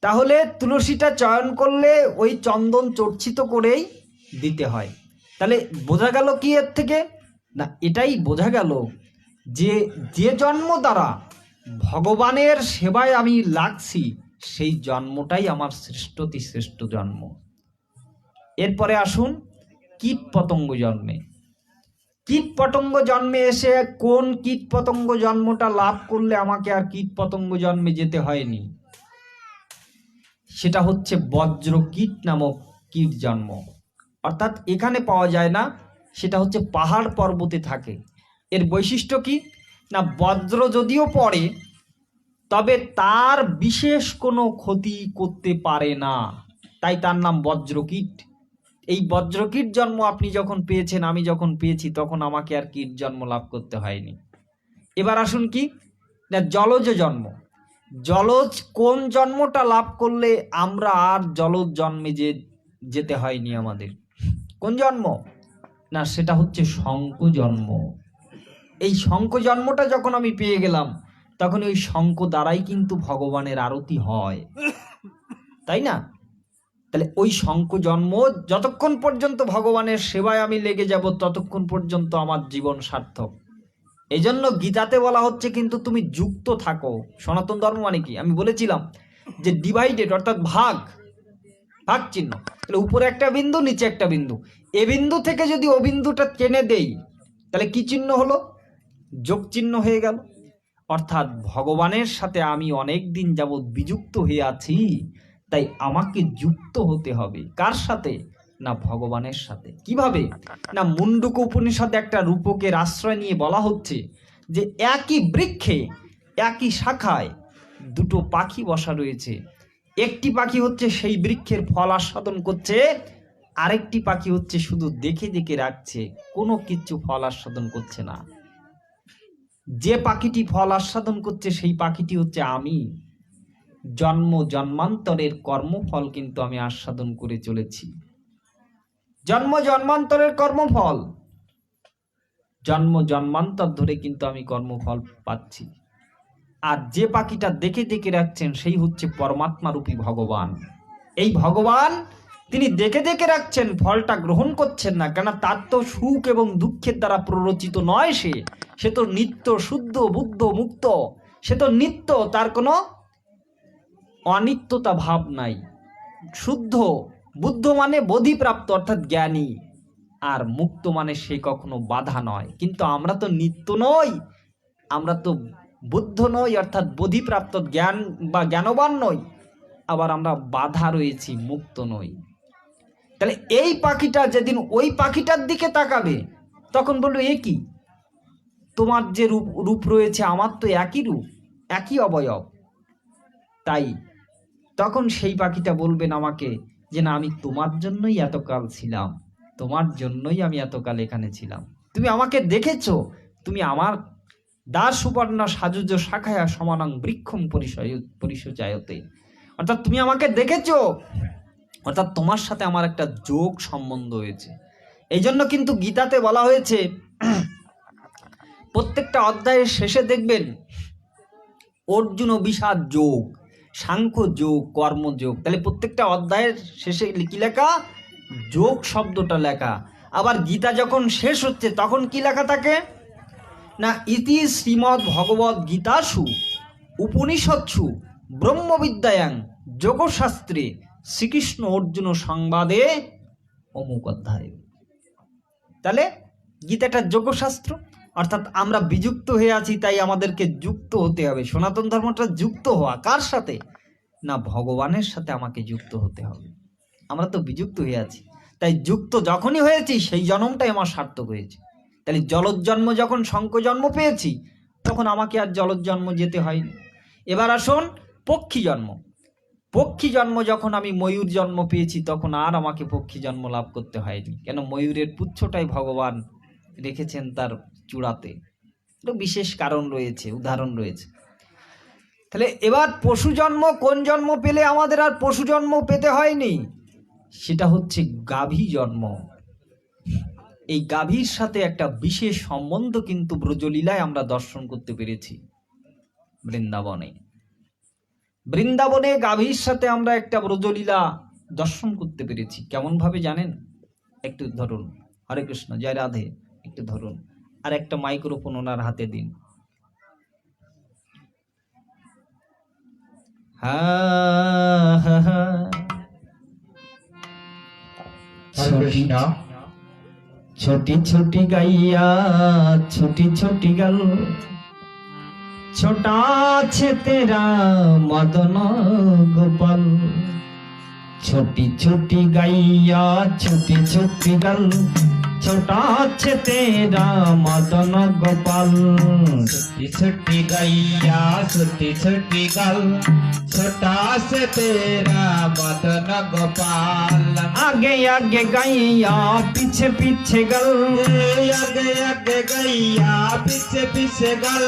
তাহলে তুলসীটা চয়ন করলে ওই চন্দন চর্চিত করেই দিতে হয়। তাহলে বোঝা গেল কি এর থেকে? না, এটাই বোঝা গেল যে যে জন্ম দ্বারা ভগবানের সেবায় আমি লাগছি, সেই জন্মটাই আমার শ্রেষ্ঠতি শ্রেষ্ঠ জন্ম। এরপরে আসুন কীট পতঙ্গ জন্মে। কীট পতঙ্গ জন্মে এসে কোন কীট পতঙ্গ জন্মটা লাভ করলে আমাকে আর কীট পতঙ্গ জন্মে যেতে হয়নি? সেটা হচ্ছে বজ্র কীট নামক কীট জন্ম। অর্থাৎ এখানে পাওয়া যায় না, সেটা হচ্ছে পাহাড় পর্বতে থাকে। এর বৈশিষ্ট্য কি? না, বজ্র যদিও পড়ে তবে তার বিশেষ কোনো ক্ষতি করতে পারে না, তাই তার নাম বজ্রকীট। এই বজ্রকীট জন্ম আপনি যখন পেয়েছেন, আমি যখন পেয়েছি, তখন আমাকে আর কীট জন্ম লাভ করতে হয়নি। এবার আসুন কি না, জলজ জন্ম। জলজ কোন জন্মটা লাভ করলে আমরা আর জলজ জন্মে যেতে হয়নি আমাদের? কোন জন্ম? না, সেটা হচ্ছে শঙ্খ জন্ম। এই শঙ্খ জন্মটা যখন আমি পেয়ে গেলাম, তখন ওই শঙ্খ দ্বারাই কিন্তু ভগবানের আরতি হয়, তাই না? তাহলে ওই শঙ্খ জন্ম যতক্ষণ পর্যন্ত ভগবানের সেবায় আমি লেগে যাব, ততক্ষণ পর্যন্ত আমার জীবন সার্থক। এই জন্য গীতাতে বলা হচ্ছে কিন্তু তুমি যুক্ত থাকো। সনাতন ধর্ম মানে কি? আমি বলেছিলাম যে ডিভাইডেড, অর্থাৎ ভাগ ভাগ চিহ্ন। তাহলে উপরে একটা বিন্দু, নিচে একটা বিন্দু। এ বিন্দু থেকে যদি ও বিন্দুটা টেনে দেই, তাহলে কি চিহ্ন হলো? যোগ চিহ্ন হয়ে গেল। অর্থাৎ ভগবানের সাথে আমি অনেক দিন যাবৎ বিযুক্ত হয়ে আছি, তাই আমাকে যুক্ত হতে হবে। কার সাথে? না, ভগবানের সাথে। কিভাবে? না, মুন্ডুক উপনিষদে একটা রূপকের আশ্রয় নিয়ে বলা হচ্ছে যে একই বৃক্ষে একই শাখায় দুটো পাখি বসা রয়েছে। একটি পাখি হচ্ছে সেই বৃক্ষের ফল আস্বাদন করছে, আরেকটি পাখি হচ্ছে শুধু দেখে দেখে রাখছে, কোনো কিছু ফল আস্বাদন করছে না। যে পাখিটি ফল আস্বাদন করছে সেই পাখিটি হচ্ছে আমি। জন্ম জন্মান্তরের কর্মফল কিন্তু আমি আস্বাদন করে চলেছি। জন্ম জন্মান্তরের কর্মফল, জন্ম জন্মান্তর ধরে কিন্তু আমি কর্মফল পাচ্ছি। আর যে পাখিটা দেখে দেখে রাখছেন সেই হচ্ছে পরমাত্মা রূপী ভগবান। এই ভগবান তিনি দেখে দেখে রাখছেন, ফলটা গ্রহণ করছেন না, কেন তার তো সুখ এবং দুঃখের দ্বারা প্ররোচিত নয়। সে তো নিত্য শুদ্ধ বুদ্ধ মুক্ত, সে তো নিত্য, তার কোনো অনিত্যতা ভাব নাই। শুদ্ধ বুদ্ধ মানে বোধিপ্রাপ্ত অর্থাৎ জ্ঞানী, আর মুক্ত মানে সে কখনো বাধা নয়। কিন্তু আমরা তো নিত্য নই, আমরা তো বুদ্ধ নই অর্থাৎ বোধিপ্রাপ্ত জ্ঞান বা জ্ঞানবান নই, আবার আমরা বাধা রয়েছি, মুক্ত নই। তাহলে এই পাখিটা যেদিন ওই পাখিটার দিকে তাকাবে, তখন বলবে এ কি, তোমার যে রূপ রয়েছে আমার তো একই রূপ, একই অবয়ব। তাই তখন সেই পাখিটা বলবেন আমাকে যে না, আমি তোমার জন্যই এতকাল ছিলাম, তোমার জন্যই আমি এতকাল এখানে ছিলাম। তুমি আমাকে দেখেছো, তুমি আমার দাস সুপর্ণা সাজুজ শাখায়া সমানং বৃক্ষম পরিচয়তে, অর্থাৎ তুমি আমাকে দেখেছো, অর্থাৎ তোমার সাথে আমার একটা যোগ সম্বন্ধ হয়েছে। এই জন্য কিন্তু গীতাতে বলা হয়েছে, প্রত্যেকটা অধ্যায়ের শেষে দেখবেন অর্জুন বিষাদ যোগ, সাংখ্য যোগ, কর্মযোগ। তাহলে প্রত্যেকটা অধ্যায়ের শেষে কি লেখা? যোগ শব্দটা লেখা। আবার গীতা যখন শেষ হচ্ছে তখন কি লেখা থাকে না, ইতি শ্রীমদ্ ভগবদ গীতাসু উপনিষৎসু ব্রহ্মবিদ্যায়াং যোগশাস্ত্রে শ্রীকৃষ্ণ অর্জুন সংবাদে অমুক অধ্যায়। তাহলে গীতাটা যোগশাস্ত্র, অর্থাৎ আমরা বিযুক্ত হয়ে আছি, তাই আমাদেরকে যুক্ত হতে হবে। সনাতন ধর্মটা যুক্ত হওয়া কার সাথে? না, ভগবানের সাথে আমাকে যুক্ত হতে হবে। আমরা তো বিযুক্ত হয়ে আছি, তাই যুক্ত যখনই হয়েছি সেই জন্মটাই আমার সার্থক হয়েছে। তাহলে জলজ জন্ম যখন শঙ্খ জন্ম পেয়েছি, তখন আমাকে আর জলজ জন্ম যেতে হয়নি। এবার আসুন পক্ষী জন্ম। পক্ষী জন্ম যখন আমি ময়ূর জন্ম পেয়েছি, তখন আর আমাকে পক্ষী জন্ম লাভ করতে হয়নি। কেন? ময়ূরের পুচ্ছটাই ভগবান রেখেছেন তার চূড়াতে। একটা বিশেষ কারণ রয়েছে, উদাহরণ রয়েছে। তাহলে এবার পশু জন্ম কোন জন্ম পেলে আমাদের আর পশু জন্ম পেতে হয়নি? সেটা হচ্ছে গাভী জন্ম। এই গাভীর সাথে একটা বিশেষ সম্বন্ধ কিন্তু ব্রজলীলায় আমরা দর্শন করতে পেরেছি। বৃন্দাবনে গাভীর সাথে আমরা একটা ব্রজলীলা দর্শন করতে পেরেছি। কেমন ভাবে জানেন? একটু ধরুন, হরে কৃষ্ণ, জয় রাধে, একটু ধরুন, আর একটা মাইক্রোফোন ওনার হাতে দিন। ছোটি ছোটি গাইয়া ছোটি ছোটি গাল, ছোটা আছে তেরা মদন গোপাল। ছোটি ছোটি গাইয়া ছোটি ছোটি গাল, ছোটা আছে তেরা মদন গোপাল। छोटी छोटी गैया छोटी छोटी गल छोटा से तेरा मदन गोपाल। आगे आगे गैया पीछे पीछे गल, आगे आगे गैया पीछे पीछे गल।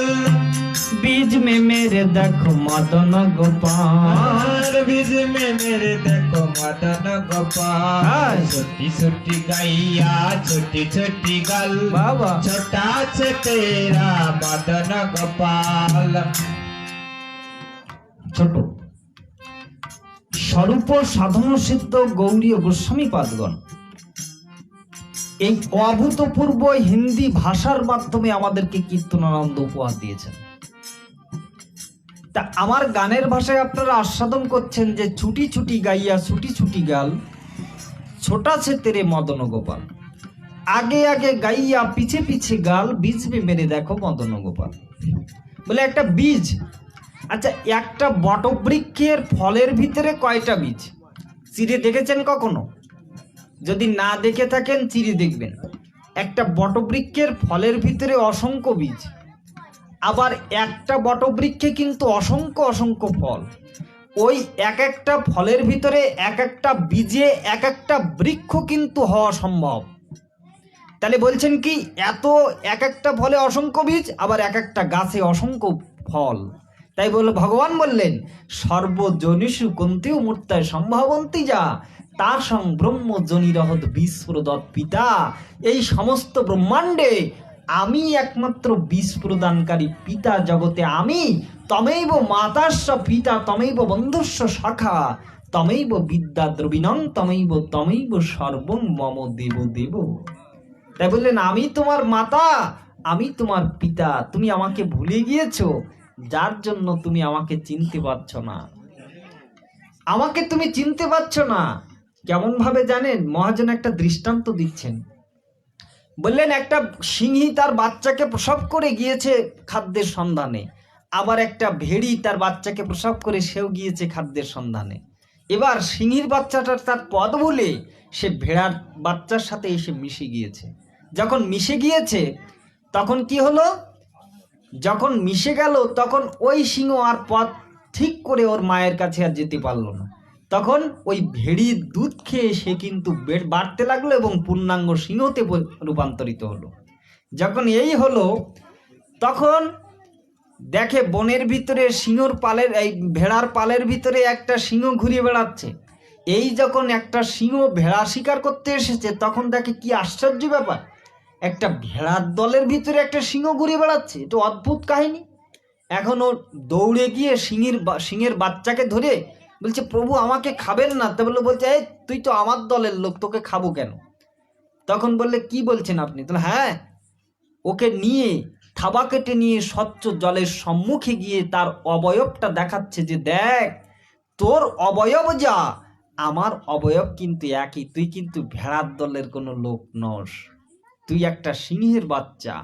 बीच में मेरे देखो मदन गोपाल, बीच में मेरे देखो मदन गोपाल। छोटी छोटी गैया छोटी छोटी गल बाबा छोटा से तेरा मदन गोपाल। ছোট স্বরূপ সাধন সিদ্ধ গৌরীয় গোস্বামী পাদগণ এই অভূতপূর্ব হিন্দি ভাষার মাধ্যমে আমাদেরকে কীর্তনানন্দ উপহার দিয়েছেন। তা আমার গানের ভাষায় আপনারা আস্বাদন করছেন যে ছুটি ছুটি গাইয়া ছুটি ছুটি গাল, ছোটা সে তেরে মদন গোপাল। আগে আগে গাইয়া পিছে পিছে গাল, বীজ মে মেরে দেখো মদন গোপাল। বলে একটা বীজ, আচ্ছা একটা বটবৃক্ষের ফলের ভিতরে কয়টা বীজ? চিড়ে দেখেছেন কখনো? যদি না দেখে থাকেন চিড়ে দেখবেন। একটা বটবৃক্ষের ফলের ভিতরে অসংখ্য বীজ, আবার একটা বটবৃক্ষে কিন্তু অসংখ্য অসংখ্য ফল। ওই এক একটা ফলের ভিতরে এক একটা বীজে এক একটা বৃক্ষ কিন্তু হওয়া সম্ভব। তাহলে বলছেন কি, এত এক একটা ফলে অসংখ্য বীজ, আবার এক একটা গাছে অসংখ্য ফল। তাই ভগবান বললেন, সর্বজনিষু কন্তেও মূর্তায় সম্ভাবন্তী যা তার সং ব্রহ্মজনিরহত বীজপ্রদৎ পিতা। এই সমস্ত ব্রহ্মাণ্ডে আমি একমাত্র বীজ প্রদানকারী পিতা জগতে আমি। তমেব মাতাস্য পিতা তমেব বন্ধুস্য সখা তমেব বিদ্যা দ্রবিণং তমেব সর্বং মম দেব দেব। তাই বললেন, আমি তোমার মাতা, আমি তোমার পিতা। তুমি আমাকে ভুলে গিয়েছো, যার জন্য তুমি আমাকে চিনতে পারছো না। আমাকে তুমি চিনতে পারছো না কেমন ভাবে জানেন? মহাজন একটা দৃষ্টান্ত দিচ্ছেন। বললেন, একটা সিংহী তার বাচ্চাকে প্রসব করে গিয়েছে খাদ্যের সন্ধানে, আবার একটা ভেড়ি তার বাচ্চাকে প্রসব করে সেও গিয়েছে খাদ্যের সন্ধানে। এবার সিংহীর বাচ্চাটা তার পদ ভুলে সে ভেড়ার বাচ্চার সাথে এসে মিশে গিয়েছে। যখন মিশে গিয়েছে তখন কি হলো? যখন মিশে গেল তখন ওই সিংহ আর পথ ঠিক করে ওর মায়ের কাছে আর যেতে পারলো না। তখন ওই ভেড়ির দুধ খেয়ে সে কিন্তু বাড়তে লাগলো এবং পূর্ণাঙ্গ সিংহতে রূপান্তরিত হলো। যখন এই হলো তখন দেখে বনের ভিতরে সিংহর পালের এই ভেড়ার পালের ভিতরে একটা সিংহ ঘুরে বেড়াচ্ছে। এই যখন একটা সিংহ ভেড়া শিকার করতে এসেছে তখন দেখে কি আশ্চর্য ব্যাপার, একটা ভেড়ার দলের ভিতরে একটা সিংহ ঘুরে বেড়াচ্ছে। এটা অদ্ভুত কাহিনী। এখন ও দৌড়ে গিয়ে সিংহের বাচ্চাকে ধরে বলছে, প্রভু আমাকে খাবেন না? তা বলছে, এই তুই তো আমার দলের লোক, তোকে খাবো কেন? তখন বললে, কি বলছেন আপনি? তাহলে হ্যাঁ, ওকে নিয়ে থাবা কেটে নিয়ে স্বচ্ছ জলের সম্মুখে গিয়ে তার অবয়বটা দেখাচ্ছে যে দেখ, তোর অবয়ব যা, আমার অবয়ব কিন্তু একই, তুই কিন্তু ভেড়ার দলের কোনো লোক নস, তুই একটা সিংহের বাচ্চা।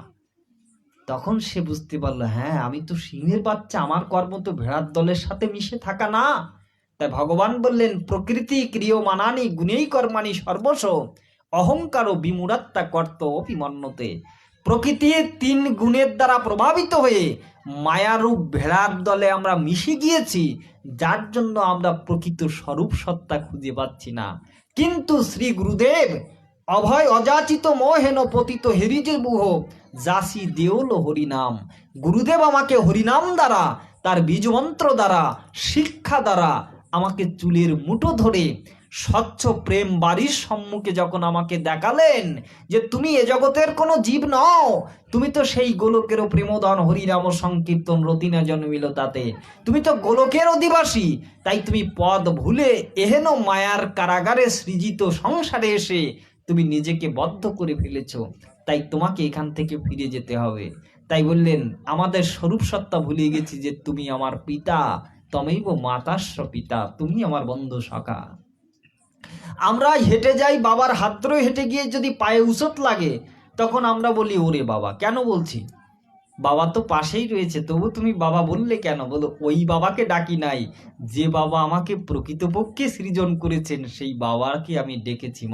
তখন সে বুঝতে পারলো, হ্যাঁ আমি তো সিংহের বাচ্চা, আমার কর্ম তো ভেড়ার দলের সাথে মিশে থাকা না। তাই ভগবান বললেন, প্রকৃতি ক্রিয়মানানি গুণেই কর্মাণি সর্বস্ব অহংকার ও বিমূঢ়াত্মা কর্ত অপিমন্যতে। প্রকৃতির 3 গুণের দ্বারা প্রভাবিত হয়ে মায়ারূপ ভেড়ার দলে আমরা মিশে গিয়েছি, যার জন্য আমরা প্রকৃত স্বরূপ সত্তা খুঁজে পাচ্ছি না। কিন্তু শ্রী গুরুদেব অভয় অযাচিত মোহেন পতিত হেরিজে বুহ যাসি দেওল হরিনাম। গুরুদেব আমাকে হরিনাম দ্বারা, তার বীজমন্ত্র দ্বারা, শিক্ষা দ্বারা আমাকে চুলের মুঠো ধরে স্বচ্ছ প্রেম বাড়ির সম্মুখে যখন আমাকে দেখালেন যে তুমি এ জগতের কোনো জীব নও, তুমি তো সেই গোলকেরও প্রেমদন হরিনাম সংকীর্তন রতিনা জন্মিল তাতে, তুমি তো গোলকের অধিবাসী, তাই তুমি পদ ভুলে এহেন মায়ার কারাগারে সৃজিত সংসারে এসে তুমি নিজেকে বদ্ধ করে ফেলেছ, তাই তোমাকে এখান থেকে ফিরে যেতে হবে। তাই বললেন, আমাদের স্বরূপ সত্তা ভুলে গেছি যে তুমি আমার পিতা, তমেইব মাতাস্য পিতা, তুমি আমার বন্ধু সখা। আমরা হেঁটে যাই, বাবার হাত ধরে হেঁটে গিয়ে যদি পায়ে উষত লাগে তখন আমরা বলি, ওরে বাবা। কেন বলছি? বাবা তো পাশেই রয়েছে, তবু তুমি বাবা বললে কেন? বলো, ওই বাবাকে ডাকি নাই, যে বাবা আমাকে প্রকৃতপক্ষে সৃজন করেছেন সেই বাবাকে আমি ডেকেছি।